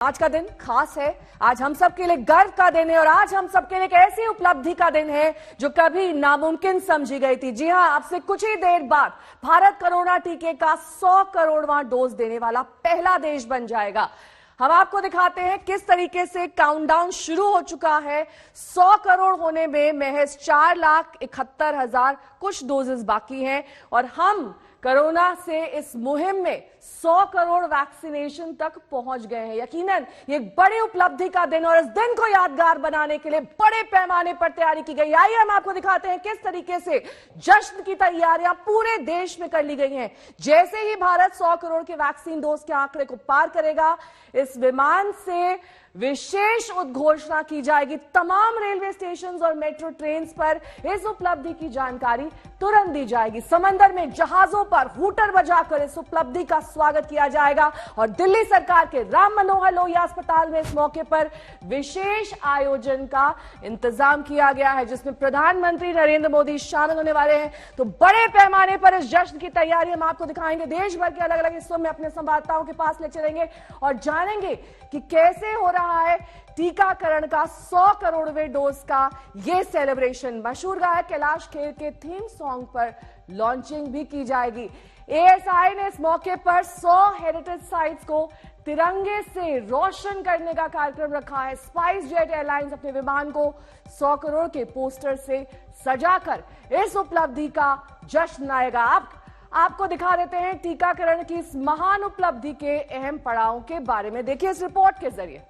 आज का दिन खास है। आज हम सब के लिए गर्व का दिन है और आज हम सब के लिए एक ऐसी उपलब्धि का दिन है जो कभी नामुमकिन समझी गई थी। जी हां, अब से कुछ ही देर बाद भारत कोरोना टीके का 100 करोड़वां डोज देने वाला पहला देश बन जाएगा। हम आपको दिखाते हैं किस तरीके से काउंटडाउन शुरू हो चुका है। 100 करोड़ होने में महज 4,71,000 कुछ डोजेस बाकी हैं और हम कोरोना से इस मुहिम में 100 करोड़ वैक्सीनेशन तक पहुंच गए हैं। यकीनन ये एक बड़ी उपलब्धि का दिन और इस दिन को यादगार बनाने के लिए बड़े पैमाने पर तैयारी की गई। आइए हम आपको दिखाते हैं किस तरीके से जश्न की तैयारियां पूरे देश में कर ली गई हैं। जैसे ही भारत 100 करोड़ के वैक्सीन डोज के आंकड़े को पार करेगा, इस विमान से विशेष उद्घोषणा की जाएगी। तमाम रेलवे स्टेशन और मेट्रो ट्रेन पर इस उपलब्धि की जानकारी तुरंत दी जाएगी। समंदर में जहाजों पर हूटर बजाकर इस उपलब्धि का स्वागत किया जाएगा और दिल्ली सरकार के राम मनोहर लोहिया अस्पताल में इस मौके पर विशेष आयोजन का इंतजाम किया गया है, जिसमें प्रधानमंत्री नरेंद्र मोदी शामिल होने वाले हैं। तो बड़े पैमाने पर इस जश्न की तैयारी हम आपको दिखाएंगे। देश भर के अलग अलग हिस्सों में अपने संवाददाताओं के पास ले चलेंगे और जानेंगे कि कैसे हो रहा है टीकाकरण का 100 करोड़वें डोज का ये सेलिब्रेशन। मशहूर गायक कैलाश खेर के थीम सॉन्ग पर लॉन्चिंग भी की जाएगी। एएसआई ने इस मौके पर 100 हेरिटेज साइट्स को तिरंगे से रोशन करने का कार्यक्रम रखा है। स्पाइस जेट एयरलाइंस अपने विमान को 100 करोड़ के पोस्टर से सजाकर इस उपलब्धि का जश्न मनाएगा। आपको दिखा देते हैं टीकाकरण की इस महान उपलब्धि के अहम पड़ावों के बारे में। देखिए इस रिपोर्ट के जरिए।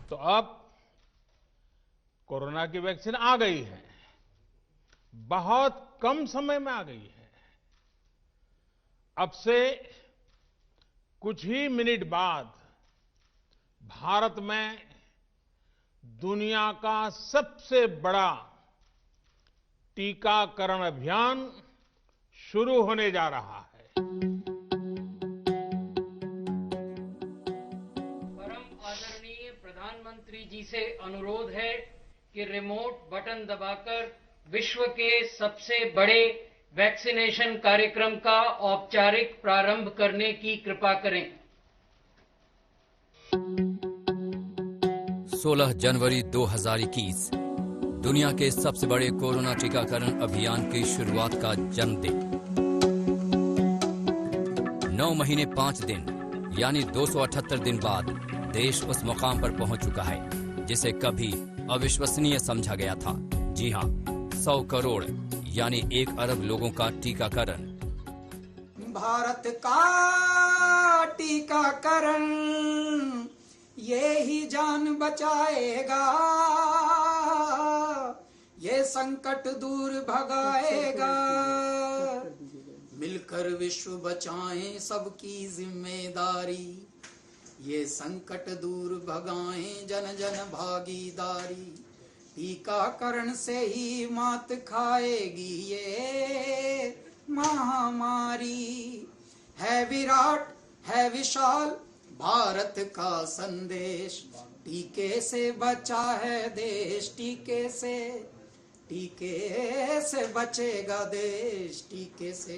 तो अब कोरोना की वैक्सीन आ गई है, बहुत कम समय में आ गई है। अब से कुछ ही मिनट बाद भारत में दुनिया का सबसे बड़ा टीकाकरण अभियान शुरू होने जा रहा है। परम आदरणीय प्रधानमंत्री जी से अनुरोध है कि रिमोट बटन दबाकर विश्व के सबसे बड़े वैक्सीनेशन कार्यक्रम का औपचारिक प्रारंभ करने की कृपा करें। 16 जनवरी 2021 दुनिया के सबसे बड़े कोरोना टीकाकरण अभियान की शुरुआत का जन्मदिन। 9 महीने 5 दिन यानी 278 दिन बाद देश उस मुकाम पर पहुंच चुका है जिसे कभी अविश्वसनीय समझा गया था। जी हां, 100 करोड़ यानी 1 अरब लोगों का टीकाकरण। भारत का टीकाकरण ये ही जान बचाएगा, ये संकट दूर भगाएगा। मिलकर विश्व बचाएं सबकी जिम्मेदारी, ये संकट दूर भगाएं जन जन भागीदारी। टीकाकरण से ही मात खाएगी ये महामारी। है विराट है विशाल भारत का संदेश, टीके से बचा है देश, टीके से बचेगा देश, टीके से।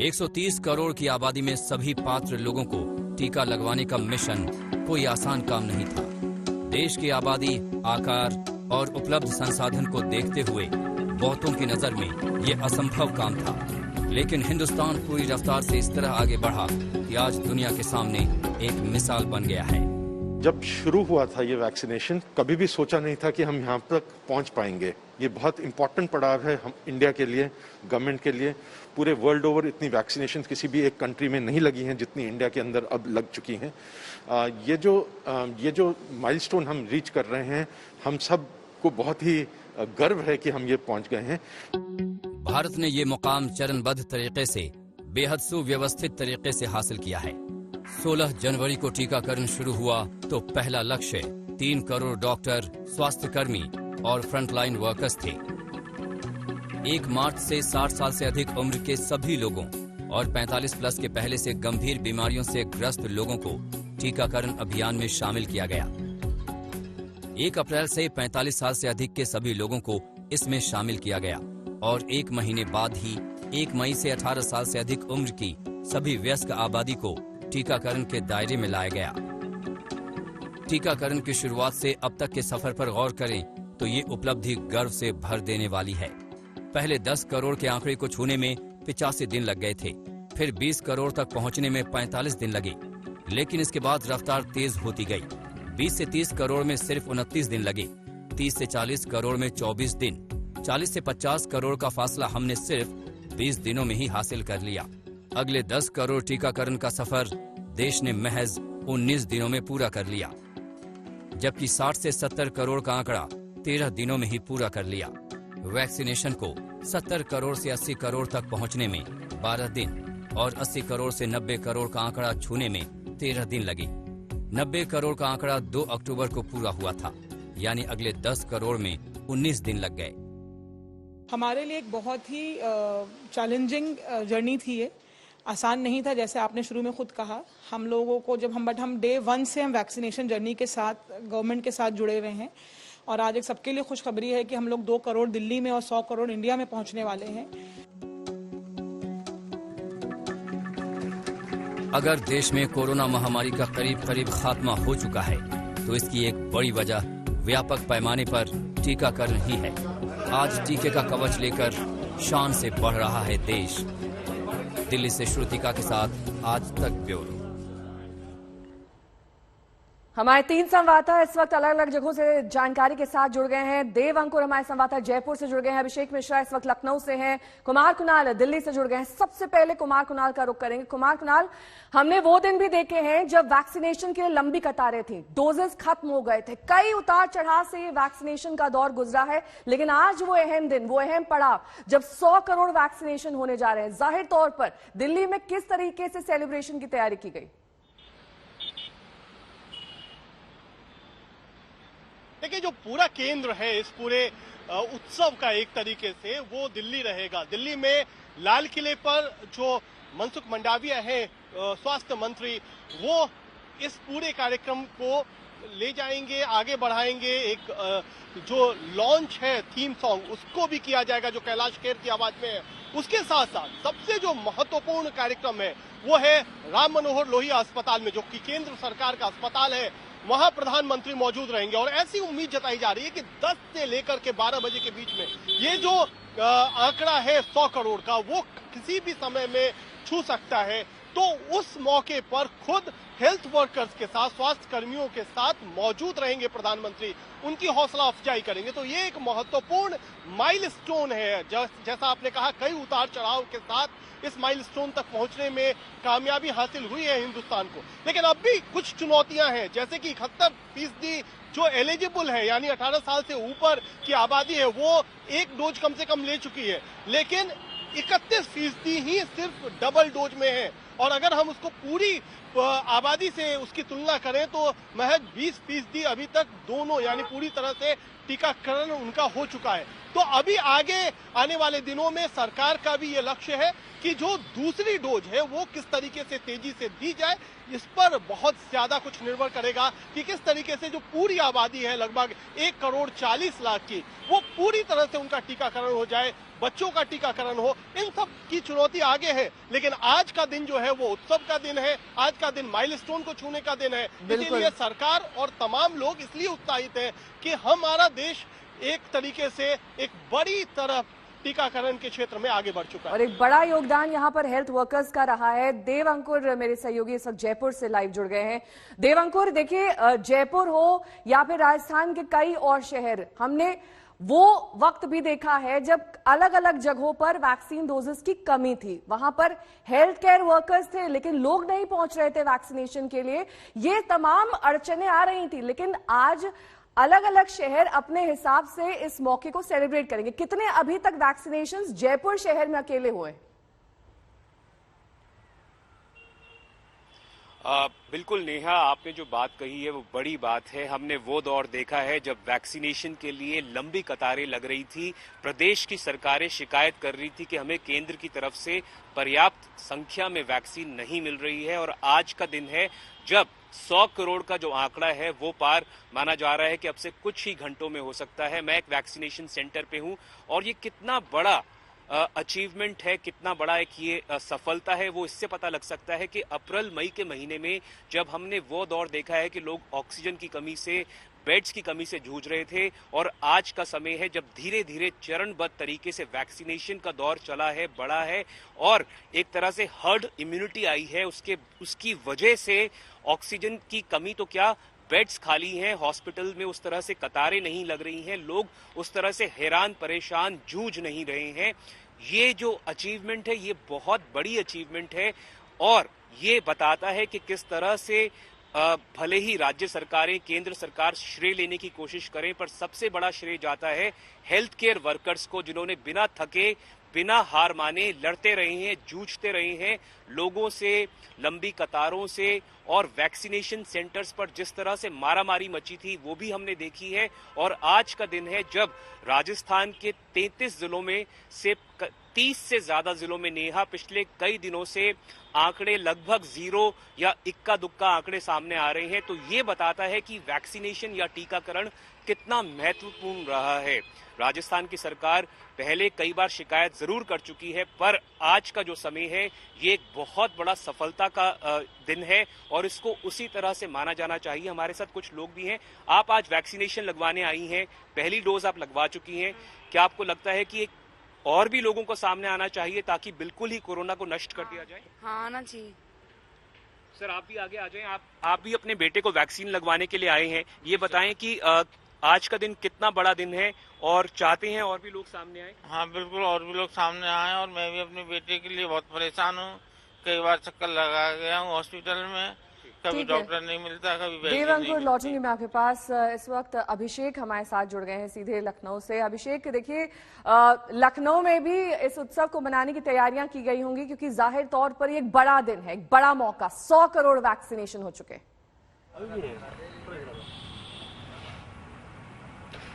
130 करोड़ की आबादी में सभी पात्र लोगों को टीका लगवाने का मिशन कोई आसान काम नहीं था। देश की आबादी, आकार और उपलब्ध संसाधन को देखते हुए बहुतों की नजर में ये असंभव काम था, लेकिन हिंदुस्तान पूरी रफ्तार से इस तरह आगे बढ़ा कि आज दुनिया के सामने एक मिसाल बन गया है। जब शुरू हुआ था ये वैक्सीनेशन, कभी भी सोचा नहीं था कि हम यहाँ तक पहुँच पाएंगे। ये बहुत इंपॉर्टेंट पड़ाव है हम इंडिया के लिए, गवर्नमेंट के लिए। पूरे वर्ल्ड ओवर इतनी वैक्सीनेशन किसी भी एक कंट्री में नहीं लगी हैं जितनी इंडिया के अंदर अब लग चुकी हैं। ये जो माइलस्टोन हम रीच कर रहे हैं, हम सब को बहुत ही गर्व है कि हम ये पहुंच गए हैं। भारत ने ये मुकाम चरणबद्ध तरीके से, बेहद सुव्यवस्थित तरीके से हासिल किया है। 16 जनवरी को टीकाकरण शुरू हुआ तो पहला लक्ष्य 3 करोड़ डॉक्टर, स्वास्थ्यकर्मी और फ्रंटलाइन वर्कर्स थे। 1 मार्च से 60 साल से अधिक उम्र के सभी लोगों और 45 प्लस के पहले से गंभीर बीमारियों से ग्रस्त लोगों को टीकाकरण अभियान में शामिल किया गया। 1 अप्रैल से 45 साल से अधिक के सभी लोगों को इसमें शामिल किया गया और 1 महीने बाद ही 1 मई से 18 साल से अधिक उम्र की सभी वयस्क आबादी को टीकाकरण के दायरे में लाया गया। टीकाकरण की शुरुआत से अब तक के सफर पर गौर करें तो ये उपलब्धि गर्व से भर देने वाली है। पहले 10 करोड़ के आंकड़े को छूने में 85 दिन लग गए थे, फिर 20 करोड़ तक पहुंचने में 45 दिन लगे, लेकिन इसके बाद रफ्तार तेज होती गई। 20 से 30 करोड़ में सिर्फ 29 दिन लगे, 30 से 40 करोड़ में 24 दिन, 40 से 50 करोड़ का फासला हमने सिर्फ 20 दिनों में ही हासिल कर लिया। अगले 10 करोड़ टीकाकरण का सफर देश ने महज 19 दिनों में पूरा कर लिया, जबकि 60 से 70 करोड़ का आंकड़ा 13 दिनों में ही पूरा कर लिया। वैक्सीनेशन को 70 करोड़ से 80 करोड़ तक पहुंचने में 12 दिन और 80 करोड़ से 90 करोड़ का आंकड़ा छूने में 13 दिन लगे। 90 करोड़ का आंकड़ा 2 अक्टूबर को पूरा हुआ था, यानी अगले 10 करोड़ में 19 दिन लग गए। हमारे लिए एक बहुत ही चैलेंजिंग जर्नी थी ये, आसान नहीं था। जैसे आपने शुरू में खुद कहा, हम लोगों को हम डे 1 से हम वैक्सीनेशन जर्नी के साथ गवर्नमेंट के साथ जुड़े हुए हैं और आज एक सबके लिए खुशखबरी है कि हम लोग 2 करोड़ दिल्ली में और 100 करोड़ इंडिया में पहुंचने वाले हैं। अगर देश में कोरोना महामारी का करीब खात्मा हो चुका है तो इसकी एक बड़ी वजह व्यापक पैमाने पर टीकाकरण ही है। आज टीके का कवच लेकर शान से बढ़ रहा है देश। दिल्ली से श्रुतिका के साथ आज तक ब्यूरो। हमारे 3 संवाददाता इस वक्त अलग अलग जगहों से जानकारी के साथ जुड़ गए हैं। देव अंकुर हमारे संवाददाता जयपुर से जुड़ गए हैं, अभिषेक मिश्रा इस वक्त लखनऊ से हैं, कुमार कुणाल दिल्ली से जुड़ गए हैं। सबसे पहले कुमार कुणाल का रुख करेंगे। कुमार कुणाल, हमने वो दिन भी देखे हैं जब वैक्सीनेशन के लिए लंबी कतारें थी, डोजेस खत्म हो गए थे, कई उतार चढ़ाव से ये वैक्सीनेशन का दौर गुजरा है, लेकिन आज वो अहम दिन, वो अहम पड़ाव जब 100 करोड़ वैक्सीनेशन होने जा रहे हैं, जाहिर तौर पर दिल्ली में किस तरीके से सेलिब्रेशन की तैयारी की गई? देखिए, जो पूरा केंद्र है इस पूरे उत्सव का एक तरीके से वो दिल्ली रहेगा। दिल्ली में लाल किले पर जो मनसुख मंडाविया हैं स्वास्थ्य मंत्री, वो इस पूरे कार्यक्रम को ले जाएंगे, आगे बढ़ाएंगे। एक जो लॉन्च है थीम सॉन्ग, उसको भी किया जाएगा जो कैलाश खेर की आवाज में है। उसके साथ साथ सबसे जो महत्वपूर्ण कार्यक्रम है वो है राम मनोहर लोहिया अस्पताल में, जो कि केंद्र सरकार का अस्पताल है, वहां प्रधानमंत्री मौजूद रहेंगे। और ऐसी उम्मीद जताई जा रही है कि 10 से लेकर के 12 बजे के बीच में ये जो आंकड़ा है 100 करोड़ का, वो किसी भी समय में छू सकता है। तो उस मौके पर खुद हेल्थ वर्कर्स के साथ, स्वास्थ्य कर्मियों के साथ मौजूद रहेंगे प्रधानमंत्री, उनकी हौसला अफजाई करेंगे। तो ये एक महत्वपूर्ण माइलस्टोन है। जैसा आपने कहा, कई उतार चढ़ाव के साथ इस माइलस्टोन तक पहुंचने में कामयाबी हासिल हुई है हिंदुस्तान को। लेकिन अब भी कुछ चुनौतियां हैं, जैसे कि 71% जो एलिजिबल है, यानी 18 साल से ऊपर की आबादी है, वो 1 डोज कम से कम ले चुकी है, लेकिन 31% ही सिर्फ डबल डोज में है। और अगर हम उसको पूरी आबादी से उसकी तुलना करें तो महज 20% अभी तक दोनों, यानी पूरी तरह से टीकाकरण उनका हो चुका है। तो अभी आगे आने वाले दिनों में सरकार का भी ये लक्ष्य है कि जो दूसरी डोज है वो किस तरीके से तेजी से दी जाए। इस पर बहुत ज्यादा कुछ निर्भर करेगा कि किस तरीके से जो पूरी आबादी है लगभग 1 करोड़ 40 लाख की, वो पूरी तरह से उनका टीकाकरण हो जाए, बच्चों का टीकाकरण हो। इन सब की चुनौती आगे है, लेकिन आज का दिन जो है वो उत्सव का दिन है। आज का दिन माइलस्टोन को छूने का दिन है। इसीलिए सरकार और तमाम लोग इसलिए उत्साहित हैं कि हमारा देश एक तरीके से एक बड़ी तरफ टीकाकरण के क्षेत्र में आगे बढ़ चुका है। और एक बड़ा योगदान यहाँ पर हेल्थ वर्कर्स का रहा है। देव अंकुर मेरे सहयोगी इस वक्त जयपुर से लाइव जुड़ गए हैं। देव अंकुर, देखिए, जयपुर हो या फिर राजस्थान के कई और शहर, हमने वो वक्त भी देखा है जब अलग अलग जगहों पर वैक्सीन डोजेस की कमी थी, वहां पर हेल्थ केयर वर्कर्स थे लेकिन लोग नहीं पहुंच रहे थे वैक्सीनेशन के लिए। ये तमाम अड़चने आ रही थी, लेकिन आज अलग अलग शहर अपने हिसाब से इस मौके को सेलिब्रेट करेंगे। कितने अभी तक वैक्सीनेशंस जयपुर शहर में अकेले हुए? बिल्कुल नेहा, आपने जो बात कही है वो बड़ी बात है। हमने वो दौर देखा है जब वैक्सीनेशन के लिए लंबी कतारें लग रही थी, प्रदेश की सरकारें शिकायत कर रही थी कि हमें केंद्र की तरफ से पर्याप्त संख्या में वैक्सीन नहीं मिल रही है। और आज का दिन है जब 100 करोड़ का जो आंकड़ा है वो पार माना जा रहा है कि अब से कुछ ही घंटों में हो सकता है। मैं एक वैक्सीनेशन सेंटर पे हूं और ये कितना बड़ा अचीवमेंट है, कितना बड़ा एक ये सफलता है, वो इससे पता लग सकता है कि अप्रैल मई के महीने में जब हमने वो दौर देखा है कि लोग ऑक्सीजन की कमी से, बेड्स की कमी से जूझ रहे थे, और आज का समय है जब धीरे धीरे चरणबद्ध तरीके से वैक्सीनेशन का दौर चला है, बढ़ा है और एक तरह से हर्ड इम्यूनिटी आई है। उसकी वजह से ऑक्सीजन की कमी तो क्या, बेड्स खाली हैं, हॉस्पिटल में उस तरह से कतारें नहीं लग रही हैं, लोग उस तरह से हैरान परेशान जूझ नहीं रहे हैं। ये जो अचीवमेंट है ये बहुत बड़ी अचीवमेंट है और ये बताता है कि किस तरह से भले ही राज्य सरकारें, केंद्र सरकार श्रेय लेने की कोशिश करें, पर सबसे बड़ा श्रेय जाता है हेल्थ केयर वर्कर्स को, जिन्होंने बिना थके, बिना हार माने लड़ते रहे हैं, जूझते रहे हैं लोगों से, लंबी कतारों से, और वैक्सीनेशन सेंटर्स पर जिस तरह से मारामारी मची थी वो भी हमने देखी है। और आज का दिन है जब राजस्थान के 33 जिलों में से 30 से ज्यादा जिलों में नेहा पिछले कई दिनों से आंकड़े लगभग 0 या इक्का दुक्का आंकड़े सामने आ रहे हैं। तो ये बताता है कि वैक्सीनेशन या टीकाकरण कितना महत्वपूर्ण रहा है। राजस्थान की सरकार पहले कई बार शिकायत जरूर कर चुकी है, पर आज का जो समय है ये एक बहुत बड़ा सफलता का दिन है और इसको उसी तरह से माना जाना चाहिए। हमारे साथ कुछ लोग भी हैं। आप आज वैक्सीनेशन लगवाने आई हैं, पहली डोज आप लगवा चुकी हैं, क्या आपको लगता है कि और भी लोगों को सामने आना चाहिए ताकि बिल्कुल ही कोरोना को नष्ट कर दिया जाए? हाँ, आना चाहिए। सर, आप भी आगे आ जाएं। आप भी अपने बेटे को वैक्सीन लगवाने के लिए आए हैं। ये बताएं कि आज का दिन कितना बड़ा दिन है और चाहते हैं और भी लोग सामने आए? हाँ बिल्कुल, और भी लोग सामने आए और मैं भी अपने बेटे के लिए बहुत परेशान हूँ। कई बार चक्कर लगा गया हूँ हॉस्पिटल में, कभी डॉक्टर नहीं मिलता, कभी वैक्सीन नहीं मिलती। लौटेंगे मैं आपके पास। इस वक्त अभिषेक हमारे साथ जुड़ गए हैं सीधे लखनऊ से। अभिषेक, देखिए लखनऊ में भी इस उत्सव को मनाने की तैयारियां की गई होंगी क्योंकि जाहिर तौर पर ये एक बड़ा दिन है, एक बड़ा मौका। 100 करोड़ वैक्सीनेशन हो चुके।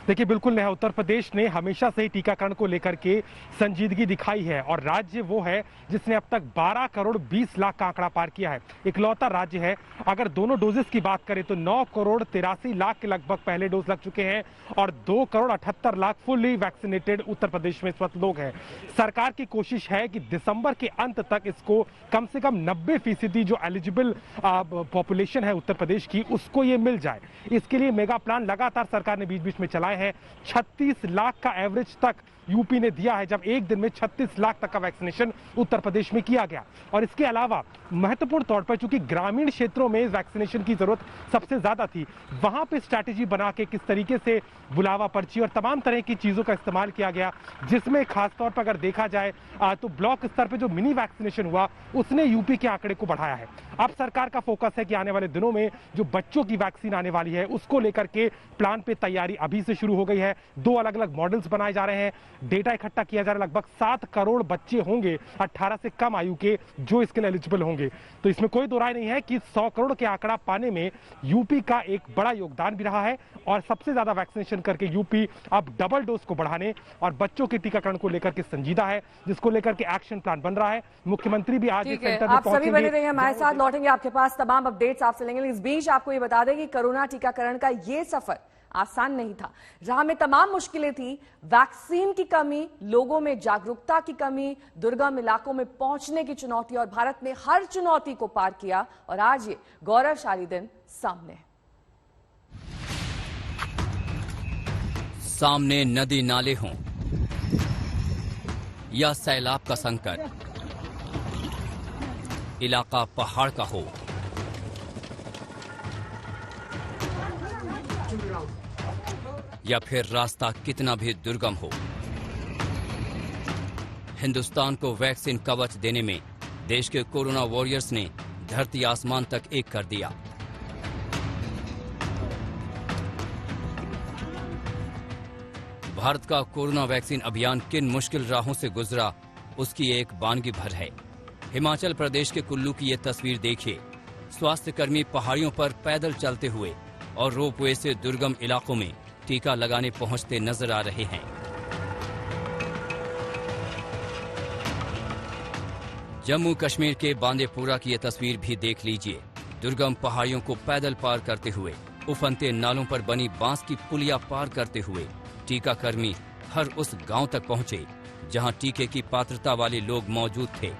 देखिए बिल्कुल नेहा, उत्तर प्रदेश ने हमेशा से ही टीकाकरण को लेकर के संजीदगी दिखाई है और राज्य वो है जिसने अब तक 12 करोड़ 20 लाख का आंकड़ा पार किया है। इकलौता राज्य है। अगर दोनों डोजेस की बात करें तो 9 करोड़ 83 लाख के लगभग पहले डोज लग चुके हैं और 2 करोड़ 78 लाख फुल्ली वैक्सीनेटेड उत्तर प्रदेश में इस वक्त लोग हैं। सरकार की कोशिश है कि दिसंबर के अंत तक इसको कम से कम 90% जो एलिजिबल पॉपुलेशन है उत्तर प्रदेश की, उसको ये मिल जाए। इसके लिए मेगा प्लान लगातार सरकार ने बीच बीच में चलाए हैं। 36 लाख का एवरेज तक यूपी ने दिया है, जब एक दिन में 36 लाख तक का वैक्सीनेशन उत्तर प्रदेश में किया गया। और इसके अलावा महत्वपूर्ण तौर पर चूंकि ग्रामीण क्षेत्रों में वैक्सीनेशन की जरूरत सबसे ज्यादा थी, वहां पे स्ट्रैटेजी बना के किस तरीके से बुलावा पर्ची और तमाम तरह की चीजों का इस्तेमाल किया गया, जिसमें खासतौर पर अगर देखा जाए तो ब्लॉक स्तर पर जो मिनी वैक्सीनेशन हुआ उसने यूपी के आंकड़े को बढ़ाया है। अब सरकार का फोकस है कि आने वाले दिनों में जो बच्चों की वैक्सीन आने वाली है उसको लेकर के प्लान पे तैयारी अभी से शुरू हो गई है। 2 अलग अलग मॉडल्स बनाए जा रहे हैं, डेटा इकट्ठा किया जा रहा है। लगभग 7 करोड़ बच्चे होंगे 18 से कम आयु के जो इसके लिए एलिजिबल होंगे। तो इसमें कोई दो राय नहीं है कि 100 करोड़ के आंकड़ा पाने में यूपी का एक बड़ा योगदान भी रहा है और सबसे ज्यादा वैक्सीनेशन करके यूपी अब डबल डोज को बढ़ाने और बच्चों के टीकाकरण को लेकर के संजीदा है, जिसको लेकर के एक्शन प्लान बन रहा है। मुख्यमंत्री भी आज ठीक है, आप सभी बने रहिए हमारे साथ, लौटेंगे आपके पास, तमाम अपडेट्स आपसे लेंगे। इस बीच आपको ये बता दें कि कोरोना टीकाकरण का ये सफर आसान नहीं था। राह में तमाम मुश्किलें थी, वैक्सीन की कमी, लोगों में जागरूकता की कमी, दुर्गम इलाकों में पहुंचने की चुनौती, और भारत ने हर चुनौती को पार किया और आज ये गौरवशाली दिन सामने है। सामने नदी नाले हों या सैलाब का संकट, इलाका पहाड़ का हो या फिर रास्ता कितना भी दुर्गम हो, हिंदुस्तान को वैक्सीन कवच देने में देश के कोरोना वॉरियर्स ने धरती आसमान तक एक कर दिया। भारत का कोरोना वैक्सीन अभियान किन मुश्किल राहों से गुजरा, उसकी एक वानगी भर है। हिमाचल प्रदेश के कुल्लू की ये तस्वीर देखिए। स्वास्थ्यकर्मी पहाड़ियों पर पैदल चलते हुए और रोपवे से दुर्गम इलाकों में टीका लगाने पहुंचते नजर आ रहे हैं। जम्मू कश्मीर के बांदीपुरा की ये तस्वीर भी देख लीजिए। दुर्गम पहाड़ियों को पैदल पार करते हुए, उफनते नालों पर बनी बांस की पुलिया पार करते हुए टीकाकर्मी हर उस गांव तक पहुंचे जहां टीके की पात्रता वाले लोग मौजूद थे।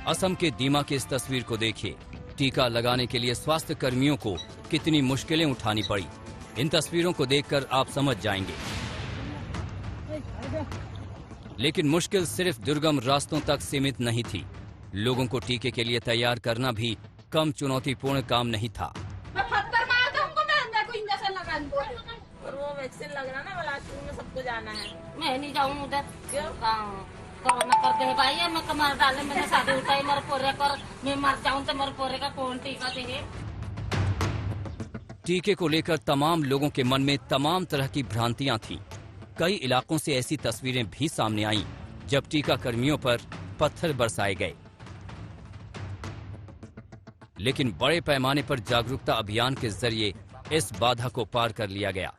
असम के दीमा की इस तस्वीर को देखिए। टीका लगाने के लिए स्वास्थ्य कर्मियों को कितनी मुश्किलें उठानी पड़ी। इन तस्वीरों को देखकर आप समझ जाएंगे। लेकिन मुश्किल सिर्फ दुर्गम रास्तों तक सीमित नहीं थी। लोगों को टीके के लिए तैयार करना भी कम चुनौतीपूर्ण काम नहीं था। मैं पत्थर मार दूं हमको, मैं को इंजेक्शन लगा दूं और वो वैक्सीन लग रहा ना, बिलासपुर में सबको जाना है। मैं नहीं जाऊं उधर, क्यों कोरोना करते हैं भाई, मैं कमर डाले, मैंने शादी उठाई, मेरे पोरे कर मैं मर जाऊं तो मेरे पोरे का कौन टीका दे। टीके को लेकर तमाम लोगों के मन में तमाम तरह की भ्रांतियां थीं। कई इलाकों से ऐसी तस्वीरें भी सामने आईं जब टीका कर्मियों पर पत्थर बरसाए गए। लेकिन बड़े पैमाने पर जागरूकता अभियान के जरिए इस बाधा को पार कर लिया गया।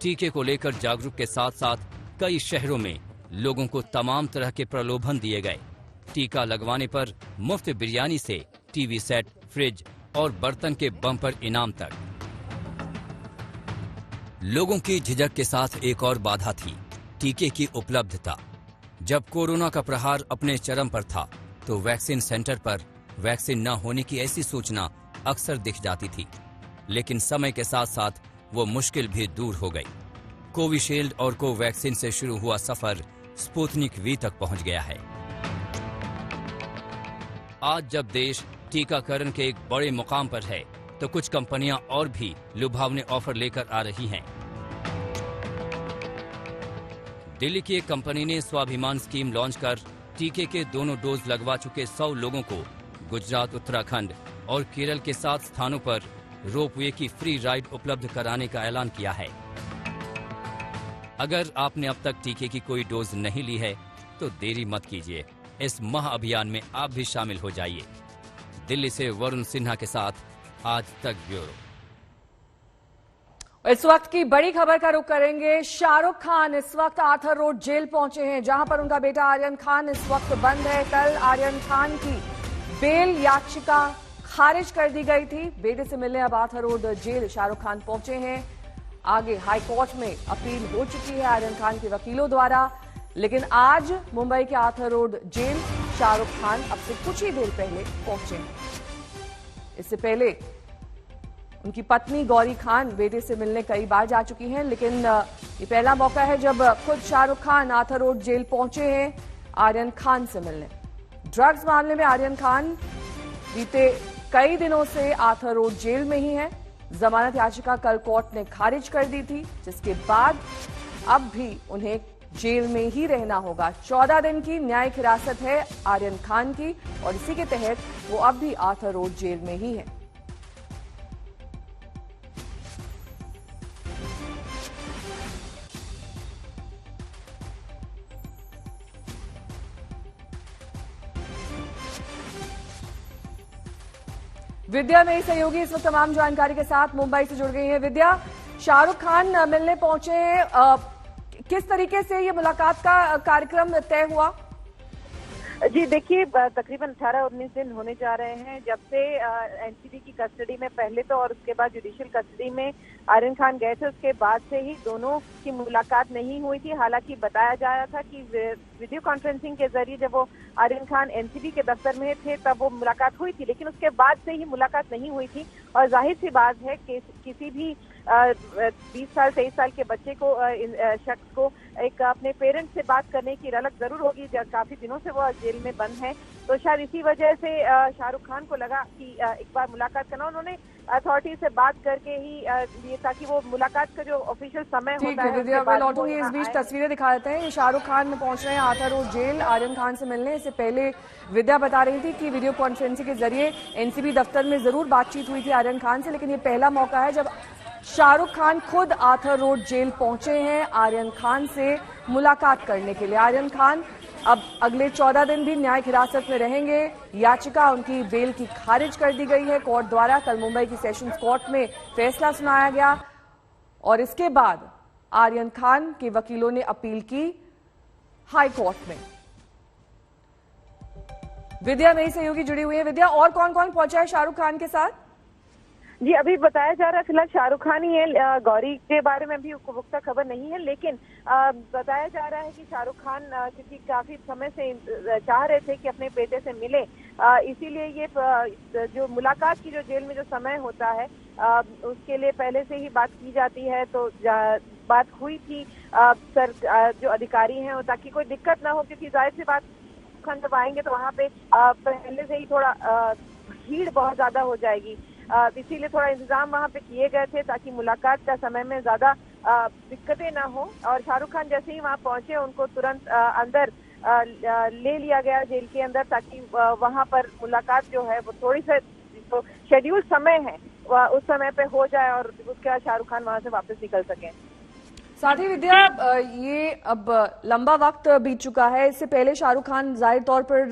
टीके को लेकर जागरूक के साथ साथ कई शहरों में लोगों को तमाम तरह के प्रलोभन दिए गए। टीका लगवाने पर मुफ्त बिरयानी से टीवी सेट, फ्रिज और बर्तन के बम्पर इनाम तक। लोगों की झिझक के साथ एक और बाधा थी, टीके की उपलब्धता। जब कोरोना का प्रहार अपने चरम पर था तो वैक्सीन सेंटर पर वैक्सीन न होने की ऐसी सूचना अक्सर दिख जाती थी। लेकिन समय के साथ साथ वो मुश्किल भी दूर हो गई। कोविशील्ड और कोवैक्सीन से शुरू हुआ सफर स्पुतनिक वी तक पहुंच गया है। आज जब देश टीकाकरण के एक बड़े मुकाम पर है तो कुछ कंपनियां और भी लुभावने ऑफर लेकर आ रही हैं। दिल्ली की एक कंपनी ने स्वाभिमान स्कीम लॉन्च कर टीके के दोनों डोज लगवा चुके 100 लोगों को गुजरात, उत्तराखंड और केरल के 7 स्थानों पर रोपवे की फ्री राइड उपलब्ध कराने का ऐलान किया है। अगर आपने अब तक टीके की कोई डोज नहीं ली है तो देरी मत कीजिए, इस महाअभियान में आप भी शामिल हो जाइए। दिल्ली से वरुण सिन्हा के साथ आज तक ब्यूरो। इस वक्त की बड़ी खबर का रुख करेंगे। शाहरुख खान इस वक्त आर्थर रोड जेल पहुंचे हैं, जहां पर उनका बेटा आर्यन खान इस वक्त बंद है। कल आर्यन खान की बेल याचिका खारिज कर दी गई थी। बेटे से मिलने अब Arthur Road jail Shahrukh Khan पहुंचे हैं। आगे हाई कोर्ट में अपील हो चुकी है आर्यन खान के वकीलों द्वारा। लेकिन आज मुंबई के Arthur Road jail Shahrukh Khan अब से कुछ ही देर पहले पहुंचे हैं। इससे पहले उनकी पत्नी गौरी खान बेटे से मिलने कई बार जा चुकी हैं, लेकिन ये पहला मौका है जब खुद Shahrukh Khan Arthur Road jail पहुंचे हैं आर्यन खान से मिलने। ड्रग्स मामले में आर्यन खान बीते कई दिनों से आर्थर रोड जेल में ही है। जमानत याचिका कल कोर्ट ने खारिज कर दी थी, जिसके बाद अब भी उन्हें जेल में ही रहना होगा। 14 दिन की न्यायिक हिरासत है आर्यन खान की और इसी के तहत वो अब भी आर्थर रोड जेल में ही है। विद्या मेरी सहयोगी इस वक्त तमाम जानकारी के साथ मुंबई से जुड़ गई है। विद्या, शाहरुख खान मिलने पहुंचे हैं, किस तरीके से ये मुलाकात का कार्यक्रम तय हुआ? जी देखिए, तकरीबन 18-19 दिन होने जा रहे हैं जब से एनसीबी की कस्टडी में पहले तो और उसके बाद जुडिशियल कस्टडी में आर्यन खान गए थे। उसके बाद से ही दोनों की मुलाकात नहीं हुई थी। हालांकि बताया जा रहा था कि वीडियो कॉन्फ्रेंसिंग के जरिए जब वो आर्यन खान एनसीबी के दफ्तर में थे तब वो मुलाकात हुई थी, लेकिन उसके बाद से ही मुलाकात नहीं हुई थी। और जाहिर सी बात है कि किसी भी 20 साल 23 साल के बच्चे को शख्स को एक अपने पेरेंट्स से बात करने की रलक जरूर होगी। काफी दिनों से वो जेल में बंद है, तो शायद इसी वजह से शाहरुख खान को लगा कि एक बार मुलाकात करना। उन्होंने अथॉरिटी से बात करके ही लिए ताकि वो मुलाकात का जो ऑफिशियल समय होता है। मैं लौटूंगी, इस बीच तस्वीरें दिखा देते हैं। शाहरुख खान पहुंच रहे हैं Arthur Road jail Aryan Khan से मिलने। इससे पहले विद्या बता रही थी कि वीडियो कॉन्फ्रेंसिंग के जरिए एनसीबी दफ्तर में जरूर बातचीत हुई थी आर्यन खान से, लेकिन ये पहला मौका है जब शाहरुख खान खुद आर्थर रोड जेल पहुंचे हैं आर्यन खान से मुलाकात करने के लिए। आर्यन खान अब अगले 14 दिन भी न्यायिक हिरासत में रहेंगे। याचिका उनकी बेल की खारिज कर दी गई है कोर्ट द्वारा। कल मुंबई की सेशंस कोर्ट में फैसला सुनाया गया और इसके बाद आर्यन खान के वकीलों ने अपील की हाई कोर्ट में। विद्या मेरी सहयोगी जुड़ी हुई है। विद्या, और कौन कौन पहुंचा है शाहरुख खान के साथ? जी, अभी बताया जा रहा है फिलहाल शाहरुख खान ही है। गौरी के बारे में भी पुख्ता खबर नहीं है, लेकिन बताया जा रहा है कि शाहरुख खान क्योंकि काफी समय से चाह रहे थे कि अपने बेटे से मिले, इसीलिए ये जो मुलाकात की जो जेल में जो समय होता है उसके लिए पहले से ही बात की जाती है। तो बात हुई थी सर जो अधिकारी हैं, ताकि कोई दिक्कत ना हो, क्योंकि जाहिर सी बात खान जब आएंगे तो वहाँ पे पहले से ही थोड़ा भीड़ बहुत ज्यादा हो जाएगी, इसीलिए थोड़ा इंतजाम वहाँ पे किए गए थे ताकि मुलाकात का समय में ज्यादा दिक्कतें ना हो। और शाहरुख खान जैसे ही वहाँ पहुंचे उनको तुरंत अंदर ले लिया गया जेल के अंदर, ताकि वहाँ पर मुलाकात जो है वो थोड़ी सी तो शेड्यूल समय है उस समय पे हो जाए और उसके बाद शाहरुख खान वहाँ से वापस निकल सकें। साथ ही विद्या, ये अब लंबा वक्त बीत चुका है, इससे पहले शाहरुख खान जाहिर तौर पर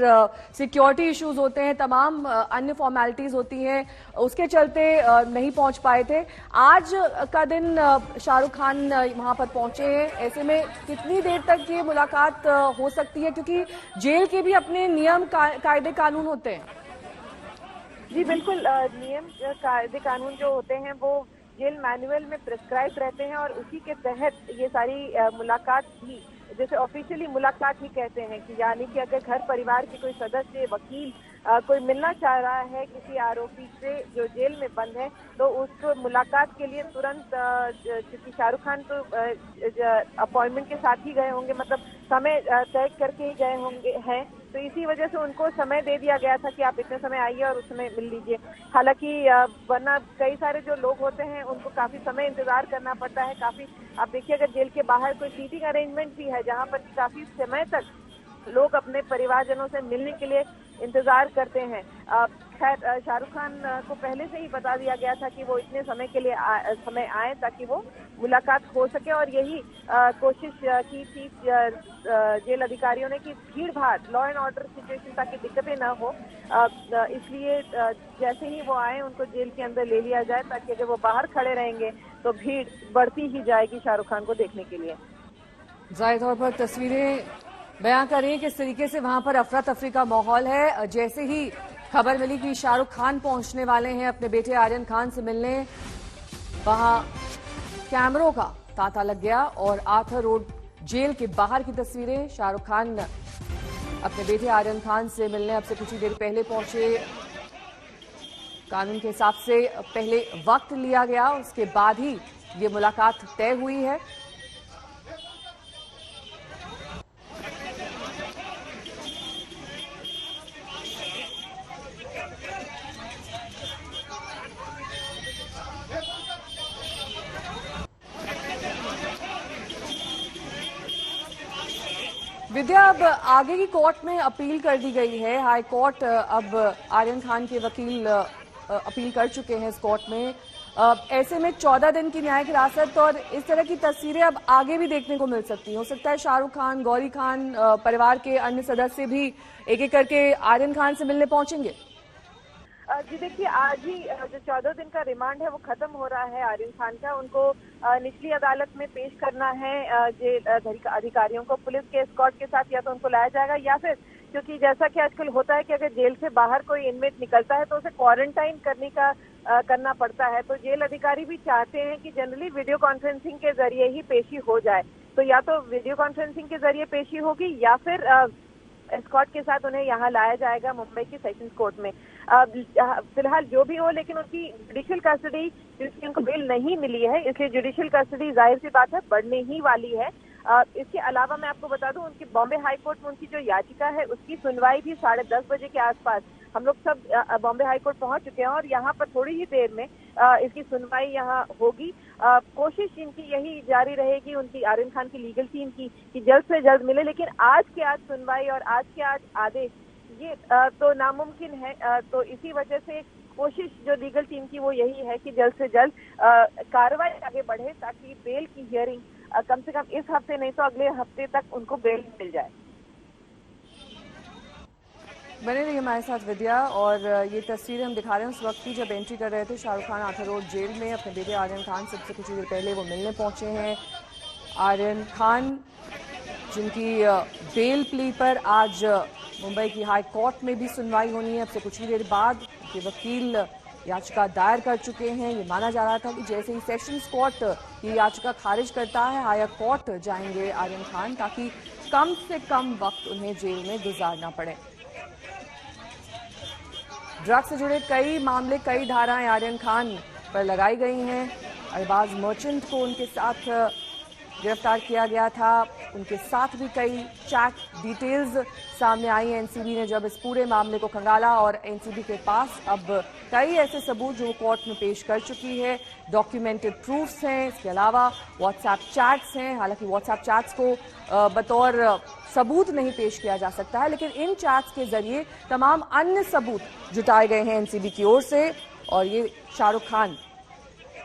सिक्योरिटी इश्यूज होते हैं, तमाम अन्य फॉर्मेलिटीज होती हैं, उसके चलते नहीं पहुंच पाए थे। आज का दिन शाहरुख खान वहां पर पहुंचे हैं, ऐसे में कितनी देर तक ये मुलाकात हो सकती है, क्योंकि जेल के भी अपने नियम कायदे कानून होते हैं? जी बिल्कुल, नियम कायदे कानून जो होते हैं वो जेल मैनुअल में प्रिस्क्राइब रहते हैं और उसी के तहत ये सारी मुलाकात भी, जैसे ऑफिशियली मुलाकात ही कहते हैं कि यानी कि अगर घर परिवार के कोई सदस्य, वकील कोई मिलना चाह रहा है किसी आरोपी से जो जेल में बंद है, तो उस मुलाकात के लिए तुरंत, क्योंकि शाहरुख खान तो अपॉइंटमेंट के साथ ही गए होंगे, मतलब समय तय करके ही गए होंगे हैं, तो इसी वजह से उनको समय दे दिया गया था कि आप इतने समय आइए और उस समय मिल लीजिए। हालांकि वरना कई सारे जो लोग होते हैं उनको काफी समय इंतजार करना पड़ता है। काफी आप देखिए, अगर जेल के बाहर कोई सीटिंग अरेंजमेंट भी है जहाँ पर काफी समय तक लोग अपने परिवारजनों से मिलने के लिए इंतजार करते हैं। खैर, शाहरुख खान को पहले से ही बता दिया गया था कि वो इतने समय के लिए समय आए ताकि वो मुलाकात हो सके, और यही कोशिश की थी जेल अधिकारियों ने कि भीड़ भाड़, लॉ एंड ऑर्डर सिचुएशन ताकि दिक्कतें ना हो, इसलिए जैसे ही वो आए उनको जेल के अंदर ले लिया जाए, ताकि अगर वो बाहर खड़े रहेंगे तो भीड़ बढ़ती ही जाएगी शाहरुख खान को देखने के लिए। जाहिर तौर पर तस्वीरें बयां कर रही है किस तरीके से वहां पर अफरा तफरी का माहौल है। जैसे ही खबर मिली कि शाहरुख खान पहुंचने वाले हैं अपने बेटे आर्यन खान से मिलने, वहां कैमरों का तांता लग गया और आर्थर रोड जेल के बाहर की तस्वीरें। शाहरुख खान अपने बेटे आर्यन खान से मिलने अब से कुछ ही देर पहले पहुंचे। कानून के हिसाब से पहले वक्त लिया गया, उसके बाद ही ये मुलाकात तय हुई है। विद्या, अब आगे की कोर्ट में अपील कर दी गई है। हाई कोर्ट अब आर्यन खान के वकील अपील कर चुके हैं इस कोर्ट में। ऐसे में 14 दिन की न्यायिक हिरासत और इस तरह की तस्वीरें अब आगे भी देखने को मिल सकती हैं। हो सकता है शाहरुख खान, गौरी खान, परिवार के अन्य सदस्य भी एक एक करके आर्यन खान से मिलने पहुंचेंगे। जी देखिए, आज ही जो 14 दिन का रिमांड है वो खत्म हो रहा है आर्यन खान का। उनको निचली अदालत में पेश करना है जेल अधिकारियों को। पुलिस के एस्कॉर्ट के साथ या तो उनको लाया जाएगा, या फिर क्योंकि जैसा कि आजकल होता है कि अगर जेल से बाहर कोई इनमेट निकलता है तो उसे क्वारंटाइन करना पड़ता है, तो जेल अधिकारी भी चाहते हैं कि जनरली वीडियो कॉन्फ्रेंसिंग के जरिए ही पेशी हो जाए। तो या तो वीडियो कॉन्फ्रेंसिंग के जरिए पेशी होगी या फिर एस्कॉर्ट के साथ उन्हें यहाँ लाया जाएगा मुंबई की सेशंस कोर्ट में। फिलहाल जो भी हो, लेकिन उनकी जुडिशियल कस्टडी, जिसकी उनको बेल नहीं मिली है, इसलिए जुडिशियल कस्टडी जाहिर सी बात है बढ़ने ही वाली है। इसके अलावा मैं आपको बता दूं, उनकी बॉम्बे हाई कोर्ट में उनकी जो याचिका है उसकी सुनवाई भी 10:30 बजे के आसपास, हम लोग सब बॉम्बे हाई कोर्ट पहुंच चुके हैं और यहाँ पर थोड़ी ही देर में इसकी सुनवाई यहाँ होगी। कोशिश इनकी यही जारी रहेगी, उनकी आर्यन खान की लीगल टीम की, कि जल्द से जल्द मिले। लेकिन आज के आज सुनवाई और आज के आज आदेश ये तो नामुमकिन है। तो इसी वजह से कोशिश जो लीगल टीम की वो यही है कि जल्द से जल्द कार्रवाई आगे बढ़े, ताकि बेल की हियरिंग कम से कम इस हफ्ते नहीं तो अगले हफ्ते तक उनको बेल मिल जाए। बने रहिए हमारे साथ विद्या। और ये तस्वीरें हम दिखा रहे हैं उस वक्त की जब एंट्री कर रहे थे Shahrukh Khan Arthur Road jail में अपने बेटे आर्यन खान से कुछ देर पहले वो मिलने पहुंचे हैं। आर्यन खान जिनकी बेल प्ली पर आज मुंबई की हाई कोर्ट में भी सुनवाई होनी है अब से कुछ ही देर बाद। के वकील याचिका दायर कर चुके हैं। ये माना जा रहा था कि जैसे ही सेशंस कोर्ट ये याचिका खारिज करता है, हायर कोर्ट जाएंगे आर्यन खान, ताकि कम से कम वक्त उन्हें जेल में गुजारना पड़े। ड्रग्स से जुड़े कई मामले, कई धाराएं आर्यन खान पर लगाई गई हैं। अरबाज मर्चेंट को उनके साथ गिरफ्तार किया गया था, उनके साथ भी कई चैट डिटेल्स सामने आई। एनसीबी ने जब इस पूरे मामले को खंगाला और एनसीबी के पास अब कई ऐसे सबूत जो कोर्ट में पेश कर चुकी है, डॉक्यूमेंटेड प्रूफ्स हैं, इसके अलावा व्हाट्सएप चैट्स हैं। हालांकि व्हाट्सएप चैट्स को बतौर सबूत नहीं पेश किया जा सकता है, लेकिन इन चैट्स के जरिए तमाम अन्य सबूत जुटाए गए हैं एनसीबी की ओर से। और ये शाहरुख खान,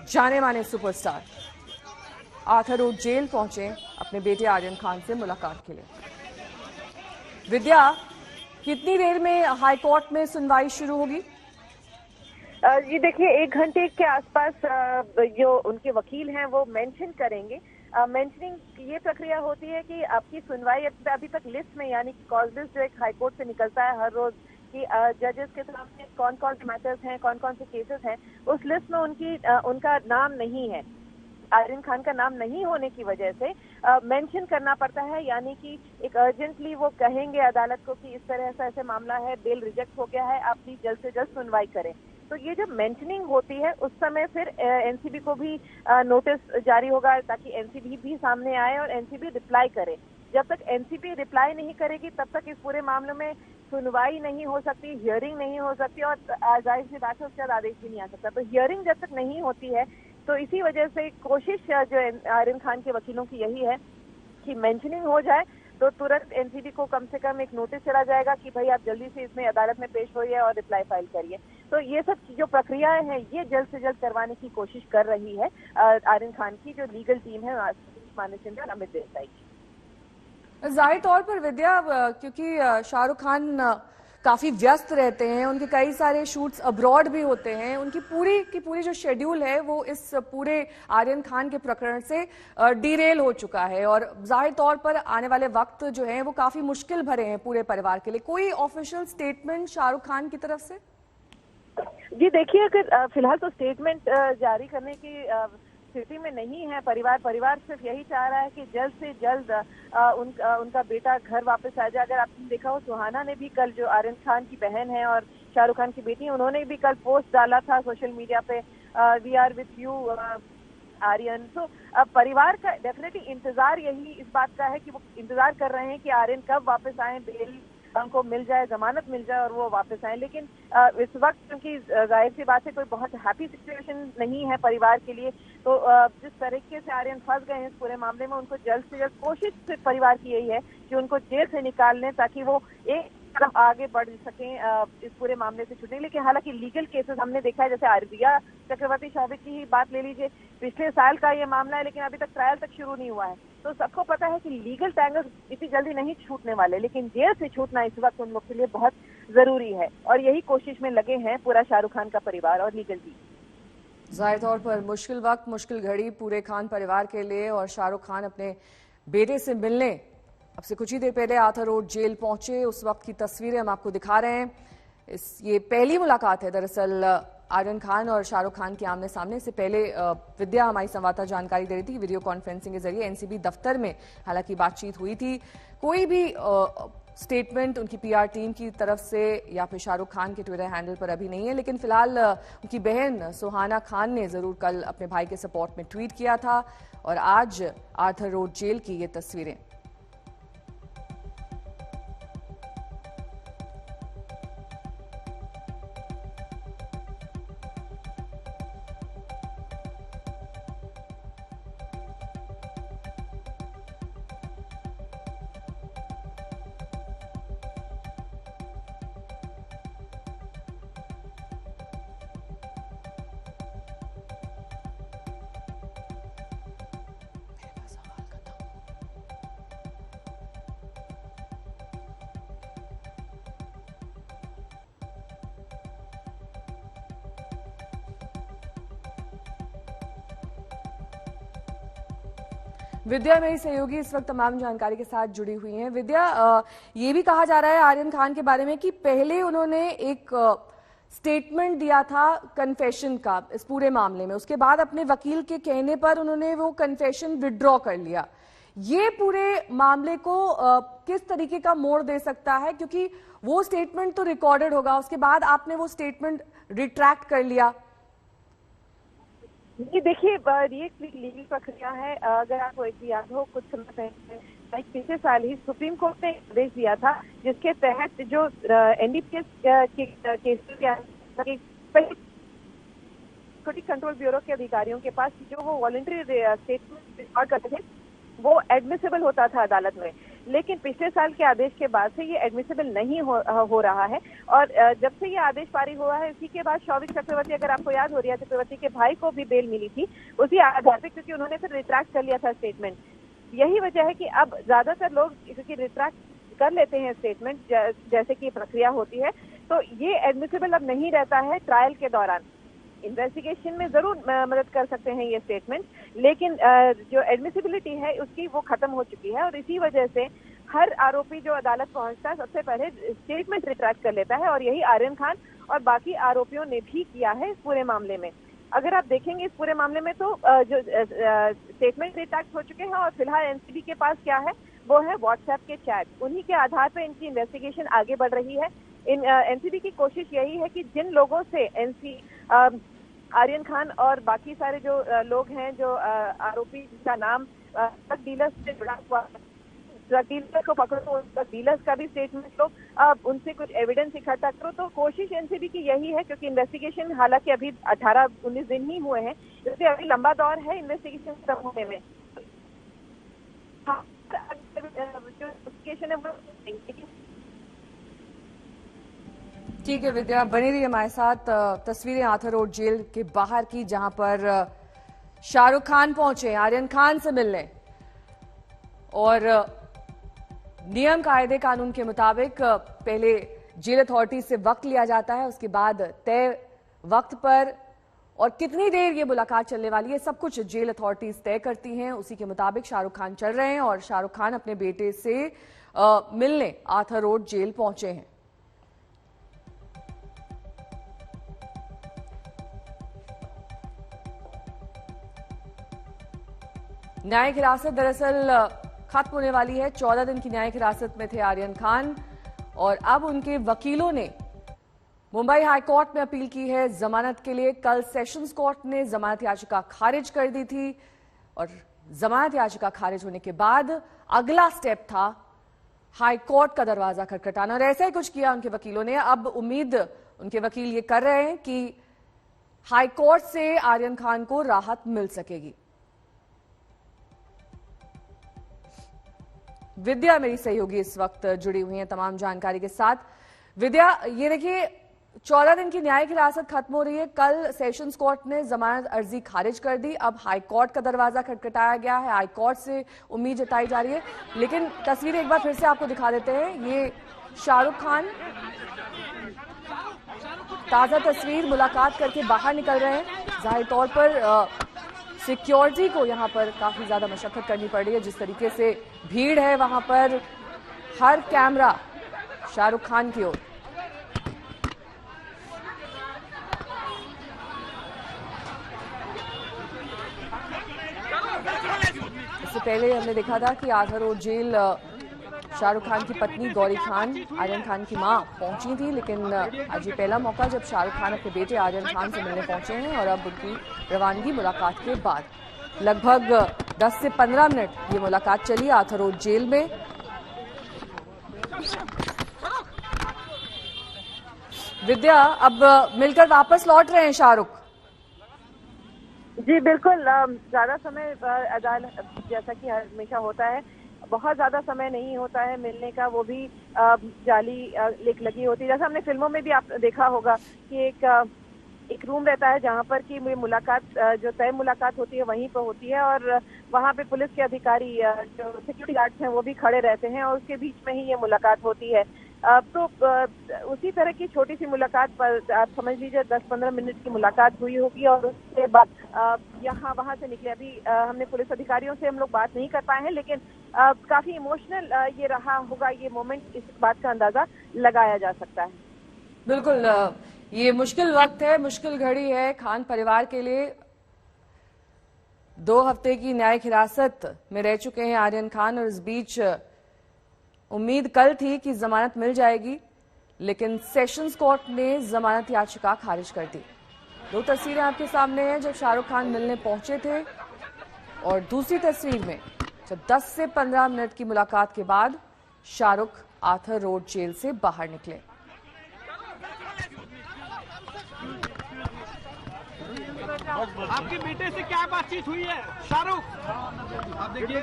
जाने माने सुपरस्टार, आर्थर रोड जेल पहुंचे अपने बेटे आर्यन खान से मुलाकात के लिए। विद्या, कितनी देर में हाई कोर्ट में सुनवाई शुरू होगी? ये देखिए 1 घंटे के आसपास जो उनके वकील हैं वो मेंशन करेंगे। मेंशनिंग ये प्रक्रिया होती है कि आपकी सुनवाई अभी तक लिस्ट में, यानी कि कॉज लिस्ट जो एक हाई कोर्ट से निकलता है हर रोज कि जजेस के सामने कौन कौन से मैटर्स हैं, कौन कौन से केसेस हैं, उस लिस्ट में उनका नाम नहीं है। आर्यन खान का नाम नहीं होने की वजह से मेंशन करना पड़ता है, यानी कि एक अर्जेंटली वो कहेंगे अदालत को कि इस तरह से ऐसे मामला है, बेल रिजेक्ट हो गया है, आप प्लीज जल्द से जल्द सुनवाई करें। तो ये जब मेंशनिंग होती है उस समय फिर एनसीबी को भी नोटिस जारी होगा ताकि एनसीबी भी सामने आए और एनसीबी रिप्लाई करे। जब तक एनसीबी रिप्लाई नहीं करेगी तब तक इस पूरे मामले में सुनवाई नहीं हो सकती, हियरिंग नहीं हो सकती और जाहिर सी बात है उसके बाद आदेश भी नहीं आ सकता। तो हियरिंग जब तक नहीं होती है तो इसी वजह से कोशिश जो आर्यन खान के वकीलों की यही है कि मेंशनिंग हो जाए तो तुरंत एनसीबी को कम से कम एक नोटिस चला जाएगा कि भाई आप जल्दी से इसमें अदालत में पेश होइए और रिप्लाई फाइल करिए। तो ये सब जो प्रक्रियाएं हैं ये जल्द से जल्द करवाने की कोशिश कर रही है आर्यन खान की जो लीगल टीम है, मानसिंह और अमित देसाई की। जाहिर तौर पर विद्या, क्योंकि शाहरुख खान काफी व्यस्त रहते हैं, उनके कई सारे शूट्स अब्रॉड भी होते हैं, उनकी पूरी जो शेड्यूल है वो इस पूरे आर्यन खान के प्रकरण से डीरेल हो चुका है और जाहिर तौर पर आने वाले वक्त जो है वो काफी मुश्किल भरे हैं पूरे परिवार के लिए। कोई ऑफिशियल स्टेटमेंट शाहरुख खान की तरफ से? जी देखिए, अगर फिलहाल तो स्टेटमेंट जारी करने की स्थिति में नहीं है परिवार सिर्फ यही चाह रहा है कि जल्द से जल्द उनका बेटा घर वापस आ जाए। अगर आपने देखा हो, सुहाना ने भी कल, जो आर्यन खान की बहन है और शाहरुख खान की बेटी, उन्होंने भी कल पोस्ट डाला था सोशल मीडिया पे, we are with you Aryan. तो अब परिवार का डेफिनेटली इंतजार यही इस बात का है कि वो इंतजार कर रहे हैं कि आर्यन कब वापस आए, बेल उनको मिल जाए, जमानत मिल जाए और वो वापस आए। लेकिन इस वक्त क्योंकि जाहिर सी बात है कोई बहुत हैप्पी सिचुएशन नहीं है परिवार के लिए, तो जिस तरीके से आर्यन फंस गए हैं इस पूरे मामले में, उनको जल्द से जल्द कोशिश सिर्फ परिवार की यही है कि उनको जेल से निकाल लें ताकि वो एक कदम आगे बढ़ सकें इस पूरे मामले से छूटने। लेकिन हालांकि लीगल केसेस हमने देखा है, जैसे आर्या चक्रवर्ती शौविक की ही बात ले लीजिए, पिछले साल का ये मामला है लेकिन अभी तक ट्रायल तक शुरू नहीं हुआ है। तो सबको पता है कि लीगल टैंगल्स इतनी जल्दी नहीं छूटने वाले, लेकिन जेल से छूटना इस वक्त उन लोग के लिए बहुत जरूरी है और यही कोशिश में लगे हैं पूरा शाहरुख खान का परिवार और लीगल टीम। जाहिर तौर पर मुश्किल वक्त, मुश्किल घड़ी पूरे खान परिवार के लिए और शाहरुख खान अपने बेटे से मिलने अब से कुछ ही देर पहले आर्थर रोड जेल पहुंचे। उस वक्त की तस्वीरें हम आपको दिखा रहे हैं। ये पहली मुलाकात है दरअसल आर्यन खान और शाहरुख खान के आमने सामने। से पहले विद्या हमारी संवाददाता जानकारी दे रही थी, वीडियो कॉन्फ्रेंसिंग के जरिए एनसीबी दफ्तर में हालांकि बातचीत हुई थी। कोई भी स्टेटमेंट उनकी पीआर टीम की तरफ से या फिर शाहरुख खान के ट्विटर हैंडल पर अभी नहीं है, लेकिन फिलहाल उनकी बहन सुहाना खान ने जरूर कल अपने भाई के सपोर्ट में ट्वीट किया था और आज आर्थर रोड जेल की ये तस्वीरें। विद्या मेरी सहयोगी इस वक्त तमाम जानकारी के साथ जुड़ी हुई हैं। विद्या, ये भी कहा जा रहा है आर्यन खान के बारे में कि पहले उन्होंने एक स्टेटमेंट दिया था कन्फेशन का इस पूरे मामले में, उसके बाद अपने वकील के कहने पर उन्होंने वो कन्फेशन विड्रॉ कर लिया। ये पूरे मामले को किस तरीके का मोड़ दे सकता है, क्योंकि वो स्टेटमेंट तो रिकॉर्डेड होगा, उसके बाद आपने वो स्टेटमेंट रिट्रैक्ट कर लिया। जी देखिए, ये एक लीगल प्रक्रिया है। अगर आपको एक याद हो, कुछ समय पहले पिछले साल ही सुप्रीम कोर्ट ने आदेश दिया था जिसके तहत जो NDPS case narcotic control bureau के अधिकारियों के पास जो वो वॉलंटरी स्टेटमेंट रिकॉर्ड करते थे वो एडमिसिबल होता था अदालत में, लेकिन पिछले साल के आदेश के बाद से ये एडमिसिबल नहीं हो रहा है। और जब से ये आदेश पारित हुआ है, इसी के बाद शौविक चक्रवर्ती, अगर आपको याद हो, रिया चक्रवर्ती के भाई को भी बेल मिली थी उसी आधार पर, क्योंकि उन्होंने फिर रिट्रैक्ट कर लिया था स्टेटमेंट। यही वजह है कि अब ज्यादातर लोग क्योंकि रिट्रैक्ट कर लेते हैं स्टेटमेंट, जैसे कि प्रक्रिया होती है, तो ये एडमिसिबल अब नहीं रहता है। ट्रायल के दौरान इन्वेस्टिगेशन में जरूर मदद कर सकते हैं ये स्टेटमेंट, लेकिन जो एडमिसिबिलिटी है उसकी वो खत्म हो चुकी है। और इसी वजह से हर आरोपी जो अदालत पहुंचता है सबसे पहले स्टेटमेंट रिट्रैक्ट कर लेता है, और यही आर्यन खान और बाकी आरोपियों ने भी किया है इस पूरे मामले में। अगर आप देखेंगे इस पूरे मामले में तो जो स्टेटमेंट रिट्रैक्ट हो चुके हैं, और फिलहाल एनसीबी के पास क्या है वो है व्हाट्सएप के चैट। उन्हीं के आधार पर इनकी इन्वेस्टिगेशन आगे बढ़ रही है। एनसीबी की कोशिश यही है कि जिन लोगों से आर्यन खान और बाकी सारे जो लोग हैं, जो आरोपी जिनका नाम ड्रग डीलर्स से जुड़ा हुआ, ड्रग डीलर को पकड़ो, ड्रग डीलर्स का भी स्टेटमेंट लो, उनसे कुछ एविडेंस इकट्ठा करो। तो कोशिश एनसीबी की यही है, क्योंकि इन्वेस्टिगेशन हालांकि अभी 18-19 दिन ही हुए हैं, इसलिए अभी लंबा दौर है इन्वेस्टिगेशन खत्म होने में। जो इन्वेस्टिगेशन है वो ठीक है विद्या, बनी रही हमारे साथ। तस्वीरें आर्थर रोड जेल के बाहर की, जहां पर शाहरुख खान पहुंचे आर्यन खान से मिलने, और नियम कायदे कानून के मुताबिक पहले जेल अथॉरिटी से वक्त लिया जाता है, उसके बाद तय वक्त पर और कितनी देर ये मुलाकात चलने वाली है सब कुछ जेल अथॉरिटीज तय करती हैं। उसी के मुताबिक शाहरुख खान चल रहे हैं और शाहरुख खान अपने बेटे से मिलने आर्थर रोड जेल पहुंचे हैं। न्यायिक हिरासत दरअसल खत्म होने वाली है। 14 दिन की न्यायिक हिरासत में थे आर्यन खान, और अब उनके वकीलों ने मुंबई हाई कोर्ट में अपील की है जमानत के लिए। कल सेशंस कोर्ट ने जमानत याचिका खारिज कर दी थी, और जमानत याचिका खारिज होने के बाद अगला स्टेप था हाई कोर्ट का दरवाजा खटखटाना, और ऐसा ही कुछ किया उनके वकीलों ने। अब उम्मीद उनके वकील ये कर रहे हैं कि हाई कोर्ट से आर्यन खान को राहत मिल सकेगी। विद्या मेरी सहयोगी इस वक्त जुड़ी हुई है तमाम जानकारी के साथ। विद्या, ये देखिए 14 दिन की न्यायिक हिरासत खत्म हो रही है। कल सेशंस कोर्ट ने जमानत अर्जी खारिज कर दी, अब हाई कोर्ट का दरवाजा खटखटाया गया है, हाई कोर्ट से उम्मीद जताई जा रही है। लेकिन तस्वीरें एक बार फिर से आपको दिखा देते हैं। ये शाहरुख खान ताजा तस्वीर मुलाकात करके बाहर निकल रहे हैं। जाहिर तौर पर सिक्योरिटी को यहां पर काफी ज्यादा मशक्कत करनी पड़ रही है, जिस तरीके से भीड़ है वहां पर, हर कैमरा शाहरुख खान की ओर। इससे पहले हमने देखा था कि Arthur Road jail Shahrukh Khan की पत्नी गौरी खान, आर्यन खान की मां पहुंची थी, लेकिन आज ये पहला मौका जब शाहरुख खान अपने बेटे आर्यन खान से मिलने पहुंचे हैं। और अब उनकी रवानगी मुलाकात के बाद लगभग 10 से 15 मिनट ये मुलाकात चली आर्थर रोड जेल में। विद्या, अब मिलकर वापस लौट रहे हैं शाहरुख। जी बिल्कुल, ज्यादा समय अदालत जैसा कि हमेशा होता है, बहुत ज्यादा समय नहीं होता है मिलने का, वो भी जाली लिख लगी होती है। जैसा हमने फिल्मों में भी आप देखा होगा कि एक रूम रहता है जहाँ पर कि मुलाकात, जो तय मुलाकात होती है वहीं पर होती है, और वहाँ पे पुलिस के अधिकारी जो सिक्योरिटी गार्ड्स हैं वो भी खड़े रहते हैं, और उसके बीच में ही ये मुलाकात होती है। तो उसी तरह की छोटी सी मुलाकात पर आप समझ लीजिए 10-15 मिनट की मुलाकात हुई होगी और उसके बाद यहाँ वहाँ से निकले। अभी हमने पुलिस अधिकारियों से हम लोग बात नहीं कर पाए हैं, लेकिन काफी इमोशनल ये रहा होगा ये मोमेंट, इस बात का अंदाजा लगाया जा सकता है। बिल्कुल, ये मुश्किल वक्त है, मुश्किल घड़ी है खान परिवार के लिए। 2 हफ्ते की न्यायिक हिरासत में रह चुके हैं आर्यन खान और इस बीच उम्मीद कल थी कि जमानत मिल जाएगी, लेकिन सेशंस कोर्ट ने जमानत याचिका खारिज कर दी। 2 तस्वीरें आपके सामने हैं जब शाहरुख खान मिलने पहुंचे थे और दूसरी तस्वीर में जब 10 से 15 मिनट की मुलाकात के बाद शाहरुख आर्थर रोड जेल से बाहर निकले। आपके बेटे से क्या बातचीत हुई है शाहरुख? आप देखिए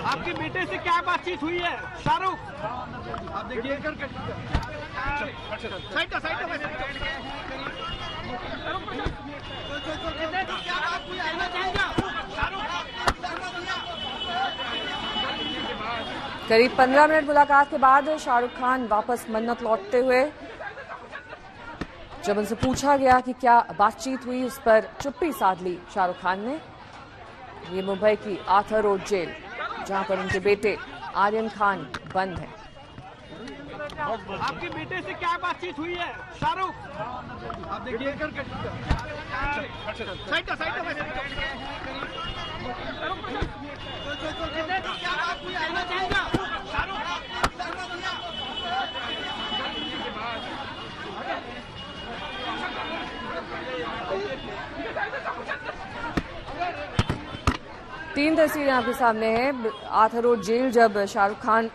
आपके बेटे से क्या बातचीत हुई है शाहरुख? आप देखिए करीब 15 मिनट मुलाकात के बाद शाहरुख खान वापस मन्नत लौटते हुए जब उनसे पूछा गया कि क्या बातचीत हुई, उस पर चुप्पी साध ली शाहरुख खान ने। ये मुंबई की आर्थर रोड जेल जहां पर उनके बेटे आर्यन खान बंद हैं। आपके बेटे से क्या बातचीत हुई है शाहरुख? आप देखिए तीन तस्वीरें आपके सामने हैं आर्थर रोड जेल जब शाहरुख खान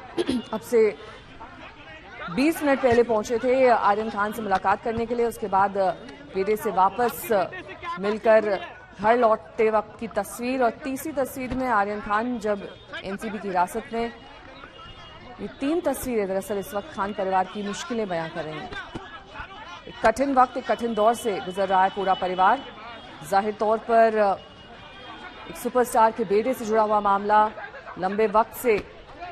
अब से 20 मिनट पहले पहुंचे थे आर्यन खान से मुलाकात करने के लिए। उसके बाद बेटे से वापस मिलकर घर लौटते वक्त की तस्वीर और तीसरी तस्वीर में आर्यन खान जब एनसीबी की हिरासत में। ये 3 तस्वीरें दरअसल इस वक्त खान परिवार की मुश्किलें बयां कर रही हैं। एक कठिन वक्त, एक कठिन दौर से गुजर रहा है पूरा परिवार। जाहिर तौर पर एक सुपरस्टार के बेटे से जुड़ा हुआ मामला, लंबे वक्त से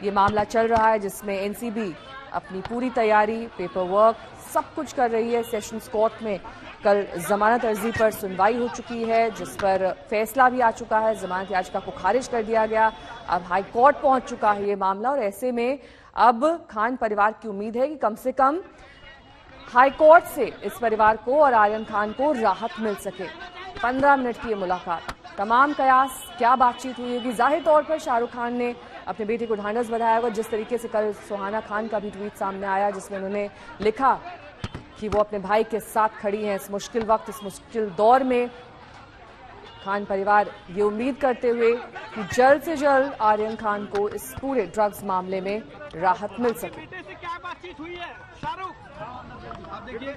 ये मामला चल रहा है जिसमें एनसीबी अपनी पूरी तैयारी, पेपर वर्क सब कुछ कर रही है। सेशंस कोर्ट में कल जमानत अर्जी पर सुनवाई हो चुकी है जिस पर फैसला भी आ चुका है। जमानत याचिका को खारिज कर दिया गया। अब हाई कोर्ट पहुंच चुका है ये मामला और ऐसे में अब खान परिवार की उम्मीद है कि कम से कम हाई कोर्ट से इस परिवार को और आर्यन खान को राहत मिल सके। 15 मिनट की ये मुलाकात, तमाम कयास, क्या बातचीत हुई होगी। जाहिर तौर पर शाहरुख खान ने अपने बेटे को ढांढस बधाया होगा। जिस तरीके से कल सुहाना खान का भी ट्वीट सामने आया जिसमें उन्होंने लिखा कि वो अपने भाई के साथ खड़ी हैं इस मुश्किल वक्त, इस मुश्किल दौर में। खान परिवार ये उम्मीद करते हुए कि जल्द से जल्द आर्यन खान को इस पूरे ड्रग्स मामले में राहत मिल सके। बेटे से क्या बातचीत हुई है शाहरुख? आप देखिए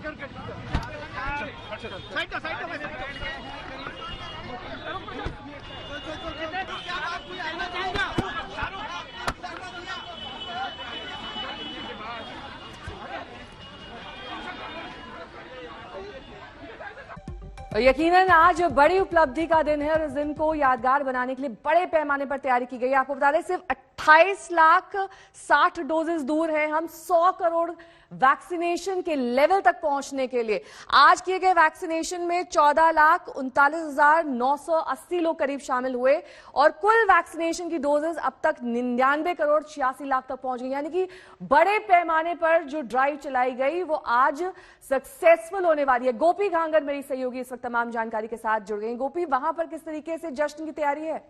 और यकीनन आज बड़ी उपलब्धि का दिन है और इस दिन को यादगार बनाने के लिए बड़े पैमाने पर तैयारी की गई है। आपको बता दें सिर्फ 28,60,000 डोजेस दूर है हम 100 करोड़ वैक्सीनेशन के लेवल तक पहुंचने के लिए। आज किए गए वैक्सीनेशन में 14,39,980 लोग करीब शामिल हुए और कुल वैक्सीनेशन की डोजेस अब तक 99 करोड़ 86 लाख तक पहुंच गई। यानी कि बड़े पैमाने पर जो ड्राइव चलाई गई वो आज सक्सेसफुल होने वाली है। गोपी घांगर मेरी सहयोगी इस वक्त तमाम जानकारी के साथ जुड़ गई। गोपी, वहां पर किस तरीके से जश्न की तैयारी है?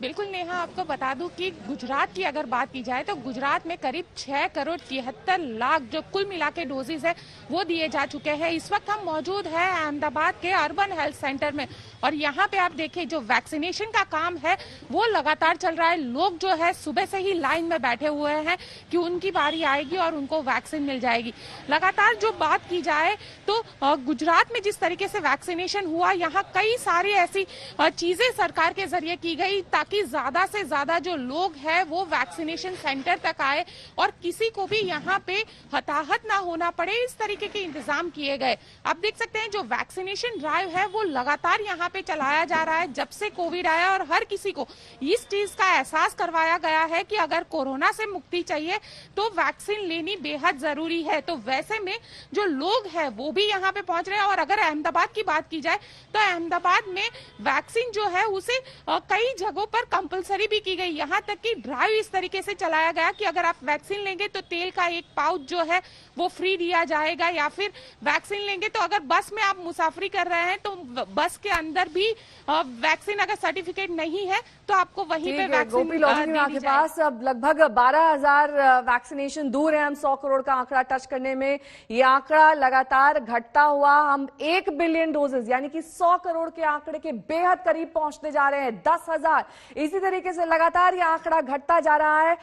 बिल्कुल नेहा, आपको बता दूं कि गुजरात की अगर बात की जाए तो गुजरात में करीब 6 करोड़ 73 लाख जो कुल मिला के डोजेज है वो दिए जा चुके हैं। इस वक्त हम मौजूद है अहमदाबाद के अर्बन हेल्थ सेंटर में और यहाँ पे आप देखिए जो वैक्सीनेशन का काम है वो लगातार चल रहा है। लोग जो है सुबह से ही लाइन में बैठे हुए हैं कि उनकी बारी आएगी और उनको वैक्सीन मिल जाएगी। लगातार जो बात की जाए तो गुजरात में जिस तरीके से वैक्सीनेशन हुआ, यहाँ कई सारी ऐसी चीजें सरकार के जरिए की गई ताकि ज्यादा से ज्यादा जो लोग हैं वो वैक्सीनेशन सेंटर तक आए और किसी को भी यहाँ पे हताहत ना होना पड़े, इस तरीके के इंतजाम किए गए। आप देख सकते हैं जो वैक्सीनेशन ड्राइव है वो लगातार यहाँ पे चलाया जा रहा है जब से कोविड आया और हर किसी को इस चीज का एहसास करवाया गया है कि अगर कोरोना से मुक्ति चाहिए तो वैक्सीन लेनी बेहद जरूरी है। तो वैसे में जो लोग हैं वो भी यहाँ पे पहुंच रहे हैं और अगर अहमदाबाद की बात की जाए तो अहमदाबाद में वैक्सीन जो है उसे कई जगहों पर कंपलसरी भी की गई। यहाँ तक कि ड्राइव इस तरीके से चलाया गया कि अगर आप वैक्सीन लेंगे तो तेल का एक पाउच जो है वो फ्री दिया जाएगा, या फिर वैक्सीन लेंगे तो अगर बस में आप मुसाफरी कर रहे हैं तो बस के अंदर भी वैक्सीन अगर सर्टिफिकेट नहीं है तो आपको वहीं पे वैक्सीन के पास अब लगभग 12,000 वैक्सीनेशन दूर है हम 100 करोड़ का आंकड़ा टच करने में। ये आंकड़ा लगातार घटता हुआ हम 1 बिलियन डोजेज यानी कि 100 करोड़ के आंकड़े के बेहद करीब पहुंचते जा रहे हैं। 10,000 इसी तरीके से लगातार ये आंकड़ा घटता जा रहा है।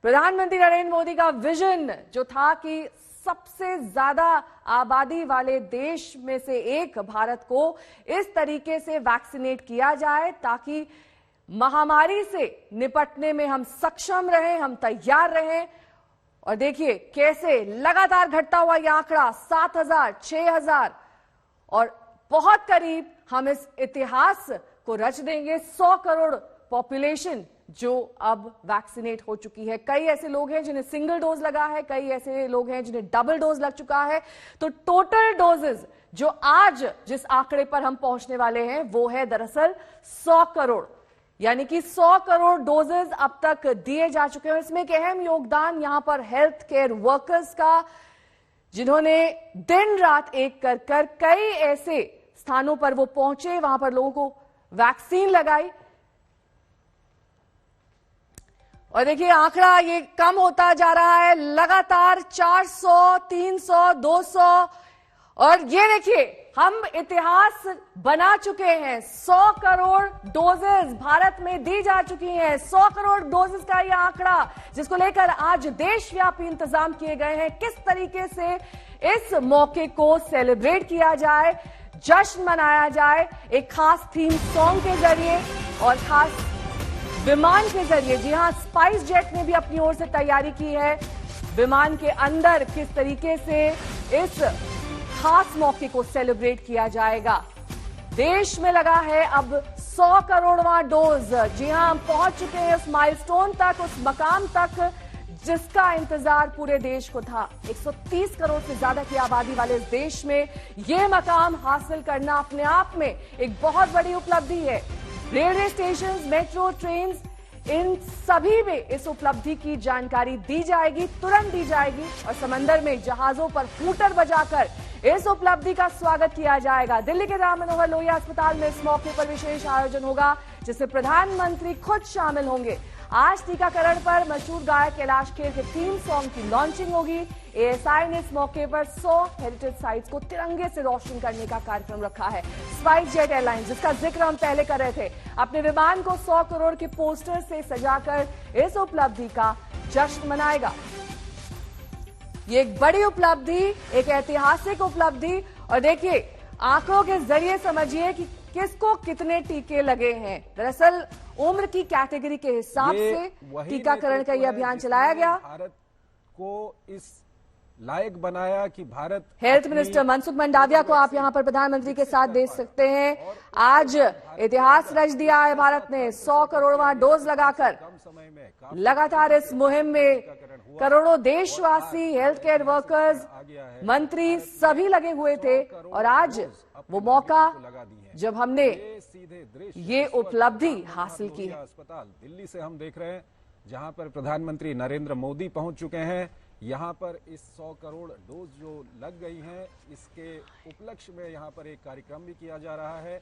प्रधानमंत्री नरेंद्र मोदी का विजन जो था कि सबसे ज्यादा आबादी वाले देश में से एक भारत को इस तरीके से वैक्सीनेट किया जाए ताकि महामारी से निपटने में हम सक्षम रहें, हम तैयार रहें। और देखिए कैसे लगातार घटता हुआ यह आंकड़ा 7,000, 6,000 और बहुत करीब हम इस इतिहास को रच देंगे। 100 करोड़ पॉपुलेशन जो अब वैक्सीनेट हो चुकी है। कई ऐसे लोग हैं जिन्हें सिंगल डोज लगा है, कई ऐसे लोग हैं जिन्हें डबल डोज लग चुका है। तो टोटल डोजेस जो आज जिस आंकड़े पर हम पहुंचने वाले हैं वो है दरअसल 100 करोड़, यानी कि 100 करोड़ डोजेस अब तक दिए जा चुके हैं। इसमें एक अहम योगदान यहां पर हेल्थ केयर वर्कर्स का, जिन्होंने दिन रात एक कर कई ऐसे स्थानों पर वो पहुंचे, वहां पर लोगों को वैक्सीन लगाई। और देखिए आंकड़ा ये कम होता जा रहा है लगातार 400, 300, 200 और ये देखिए हम इतिहास बना चुके हैं। 100 करोड़ डोजेस भारत में दी जा चुकी हैं। 100 करोड़ डोजेस का यह आंकड़ा जिसको लेकर आज देशव्यापी इंतजाम किए गए हैं। किस तरीके से इस मौके को सेलिब्रेट किया जाए, जश्न मनाया जाए, एक खास थीम सॉन्ग के जरिए और खास विमान के जरिए। जी हां, स्पाइस जेट ने भी अपनी ओर से तैयारी की है। विमान के अंदर किस तरीके से इस खास मौके को सेलिब्रेट किया जाएगा। देश में लगा है अब 100 करोड़वां डोज। जी हां, हम पहुंच चुके हैं उस माइलस्टोन तक, उस मकाम तक जिसका इंतजार पूरे देश को था। 130 करोड़ से ज्यादा की आबादी वाले इस देश में यह मकाम हासिल करना अपने आप में एक बहुत बड़ी उपलब्धि है। रेलवे स्टेशन, मेट्रो, ट्रेन, इन सभी में इस उपलब्धि की जानकारी दी जाएगी, तुरंत दी जाएगी और समंदर में जहाजों पर हूटर बजाकर इस उपलब्धि का स्वागत किया जाएगा। दिल्ली के राम मनोहर लोहिया अस्पताल में इस मौके पर विशेष आयोजन होगा जिसमें प्रधानमंत्री खुद शामिल होंगे। आज टीकाकरण पर मशहूर गायक कैलाश खेर के थीम सॉन्ग की लॉन्चिंग होगी। एएसआई ने इस मौके पर 100 हेरिटेज साइट्स को तिरंगे से रोशन करने का कार्यक्रम रखा है। स्पाइस जेट एयरलाइंस, जिसका जिक्र हम पहले कर रहे थे, अपने विमान को 100 करोड़ के पोस्टर से सजाकर इस उपलब्धि का जश्न मनाएगा। ये एक बड़ी उपलब्धि, एक ऐतिहासिक उपलब्धि। और देखिए आंकड़ों के जरिए समझिए कि किसको कितने टीके लगे हैं। दरअसल उम्र की कैटेगरी के हिसाब से टीकाकरण का यह अभियान चलाया गया। भारत को इस लायक बनाया कि भारत। हेल्थ मिनिस्टर मनसुख मंडाविया को आप यहां पर प्रधानमंत्री के साथ देख सकते हैं। आज इतिहास रच दिया है भारत ने 100 करोड़वां डोज लगाकर। लगातार इस मुहिम में करोड़ों देशवासी, हेल्थ केयर वर्कर्स, मंत्री सभी लगे हुए थे और आज वो मौका जब हमने ये उपलब्धि हासिल की है। अस्पताल दिल्ली से हम देख रहे हैं जहां पर प्रधानमंत्री नरेंद्र मोदी पहुंच चुके हैं। यहाँ पर इस 100 करोड़ डोज जो लग गई हैं, इसके उपलक्ष्य में यहाँ पर एक कार्यक्रम भी किया जा रहा है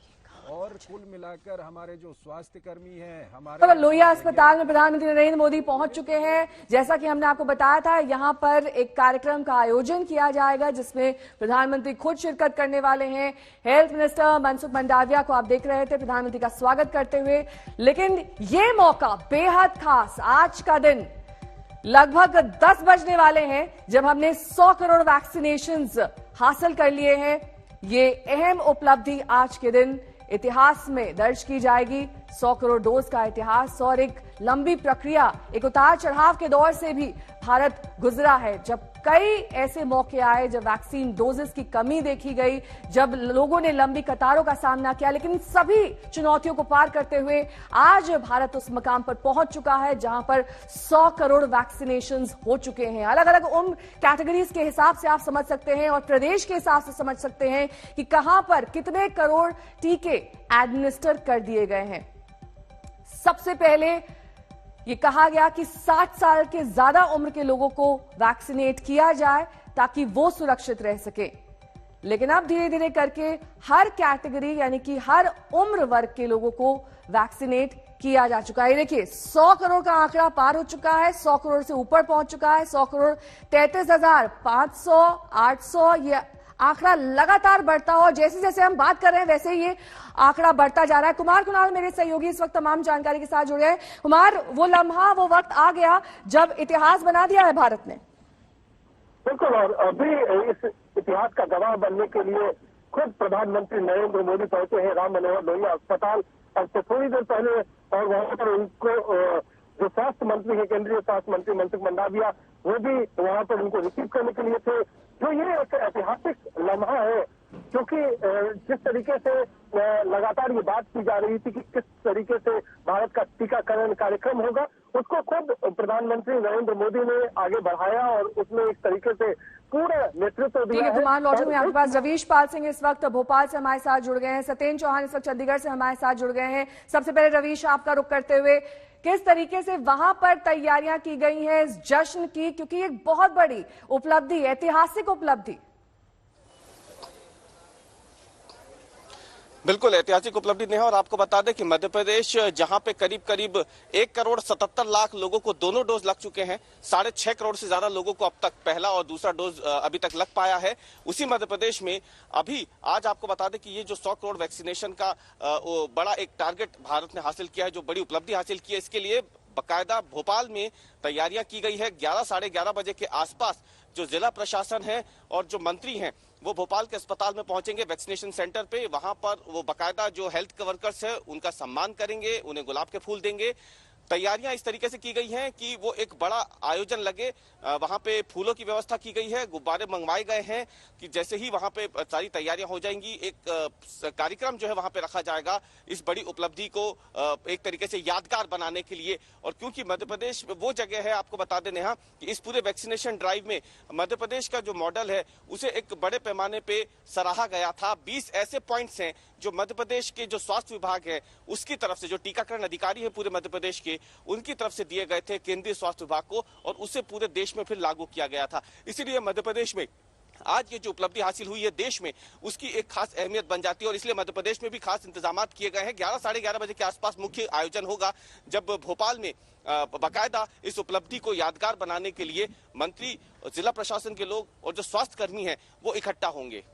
और कुल मिलाकर हमारे जो स्वास्थ्य कर्मी हैं, हमारे लोहिया अस्पताल में प्रधानमंत्री नरेंद्र मोदी पहुंच चुके हैं। जैसा कि हमने आपको बताया था, यहां पर एक कार्यक्रम का आयोजन किया जाएगा जिसमें प्रधानमंत्री खुद शिरकत करने वाले हैं। हेल्थ मिनिस्टर मनसुख मंडाविया को आप देख रहे थे प्रधानमंत्री का स्वागत करते हुए। लेकिन ये मौका बेहद खास, आज का दिन लगभग 10 बजने वाले हैं जब हमने 100 करोड़ वैक्सीनेशंस हासिल कर लिए हैं। ये अहम उपलब्धि आज के दिन इतिहास में दर्ज की जाएगी। 100 करोड़ डोज का इतिहास और एक लंबी प्रक्रिया, एक उतार चढ़ाव के दौर से भी भारत गुजरा है, जब कई ऐसे मौके आए जब वैक्सीन डोजेस की कमी देखी गई, जब लोगों ने लंबी कतारों का सामना किया। लेकिन सभी चुनौतियों को पार करते हुए आज भारत उस मकाम पर पहुंच चुका है जहां पर 100 करोड़ वैक्सीनेशंस हो चुके हैं। अलग अलग उम्र कैटेगरीज के हिसाब से आप समझ सकते हैं और प्रदेश के हिसाब से समझ सकते हैं कि कहां पर कितने करोड़ टीके एडमिनिस्टर कर दिए गए हैं। सबसे पहले ये कहा गया कि 60 साल के ज्यादा उम्र के लोगों को वैक्सीनेट किया जाए ताकि वो सुरक्षित रह सके। लेकिन अब धीरे धीरे करके हर कैटेगरी यानी कि हर उम्र वर्ग के लोगों को वैक्सीनेट किया जा चुका है। देखिए 100 करोड़ का आंकड़ा पार हो चुका है, 100 करोड़ से ऊपर पहुंच चुका है। 100 करोड़ 33,500, 800 ये आंकड़ा लगातार बढ़ता हो। जैसे जैसे हम बात कर रहे हैं वैसे ही ये आंकड़ा बढ़ता जा रहा है। कुमार कुणाल मेरे सहयोगी इस वक्त तमाम जानकारी के साथ जुड़े हैं। कुमार, वो लम्हा, वो वक्त आ गया जब इतिहास बना दिया है भारत ने। बिल्कुल, और अभी इस इतिहास का गवाह बनने के लिए खुद प्रधानमंत्री नरेंद्र मोदी पहुंचे हैं राम मनोहर लोहिया अस्पताल। अब से थोड़ी देर पहले और वहां पर उनको जो स्वास्थ्य मंत्री है, केंद्रीय स्वास्थ्य मंत्री मनसुख मंडाविया, वो भी वहां पर उनको रिसीव करने के लिए थे। जो ये एक ऐतिहासिक लम्हा है, क्योंकि जिस तरीके से लगातार ये बात की जा रही थी कि किस तरीके से भारत का टीकाकरण कार्यक्रम होगा, उसको खुद प्रधानमंत्री नरेंद्र मोदी ने आगे बढ़ाया और उसमें एक तरीके से पूरा नेतृत्व दिया है। कुमार लौटूं मैं आपके पास। रवीश पाल सिंह इस वक्त भोपाल से हमारे साथ जुड़ गए हैं, सत्येंद्र चौहान इस वक्त चंडीगढ़ से हमारे साथ जुड़ गए हैं। सबसे पहले रवीश, आपका रुख करते हुए, किस तरीके से वहां पर तैयारियां की गई हैं इस जश्न की, क्योंकि एक बहुत बड़ी उपलब्धि, ऐतिहासिक उपलब्धि। बिल्कुल ऐतिहासिक उपलब्धि नेहा, और आपको बता दें कि मध्य प्रदेश जहां पे करीब करीब 1 करोड़ 77 लाख लोगों को दोनों डोज लग चुके हैं, 6.5 करोड़ से ज्यादा लोगों को अब तक पहला और दूसरा डोज अभी तक लग पाया है। उसी मध्य प्रदेश में अभी आज आपको बता दें कि ये जो 100 करोड़ वैक्सीनेशन का बड़ा एक टारगेट भारत ने हासिल किया है, जो बड़ी उपलब्धि हासिल की है, इसके लिए बाकायदा भोपाल में तैयारियां की गई है। 11 साढ़े 11 बजे के आसपास जो जिला प्रशासन है और जो मंत्री हैं वो भोपाल के अस्पताल में पहुंचेंगे, वैक्सीनेशन सेंटर पे। वहां पर वो बाकायदा जो हेल्थ वर्कर्स है उनका सम्मान करेंगे, उन्हें गुलाब के फूल देंगे। तैयारियां इस तरीके से की गई हैं कि वो एक बड़ा आयोजन लगे। वहां पे फूलों की व्यवस्था की गई है, गुब्बारे मंगवाए गए हैं कि जैसे ही वहां पे सारी तैयारियां हो जाएंगी, एक कार्यक्रम जो है वहां पे रखा जाएगा इस बड़ी उपलब्धि को एक तरीके से यादगार बनाने के लिए। और क्योंकि मध्य प्रदेश वो जगह है, आपको बता दें नेहा, कि इस पूरे वैक्सीनेशन ड्राइव में मध्य प्रदेश का जो मॉडल है उसे एक बड़े पैमाने पे सराहा गया था। 20 ऐसे पॉइंट्स हैं जो मध्य प्रदेश के जो स्वास्थ्य विभाग है उसकी तरफ से, जो टीकाकरण अधिकारी है पूरे मध्य प्रदेश के, उनकी तरफ से दिए गए थे केंद्रीय स्वास्थ्य विभाग को, और उसे पूरे देश में फिर लागू किया गया था। इसीलिए मध्य प्रदेश में आज ये जो उपलब्धि हासिल हुई है देश में, उसकी एक खास अहमियत बन जाती है। और इसलिए मध्य प्रदेश में भी खास इंतजाम किए गए हैं। 11 साढ़े 11 बजे के आसपास मुख्य आयोजन होगा, जब भोपाल में बाकायदा इस उपलब्धि को यादगार बनाने के लिए मंत्री, जिला प्रशासन के लोग और जो स्वास्थ्य कर्मी हैं वो इकट्ठा होंगे।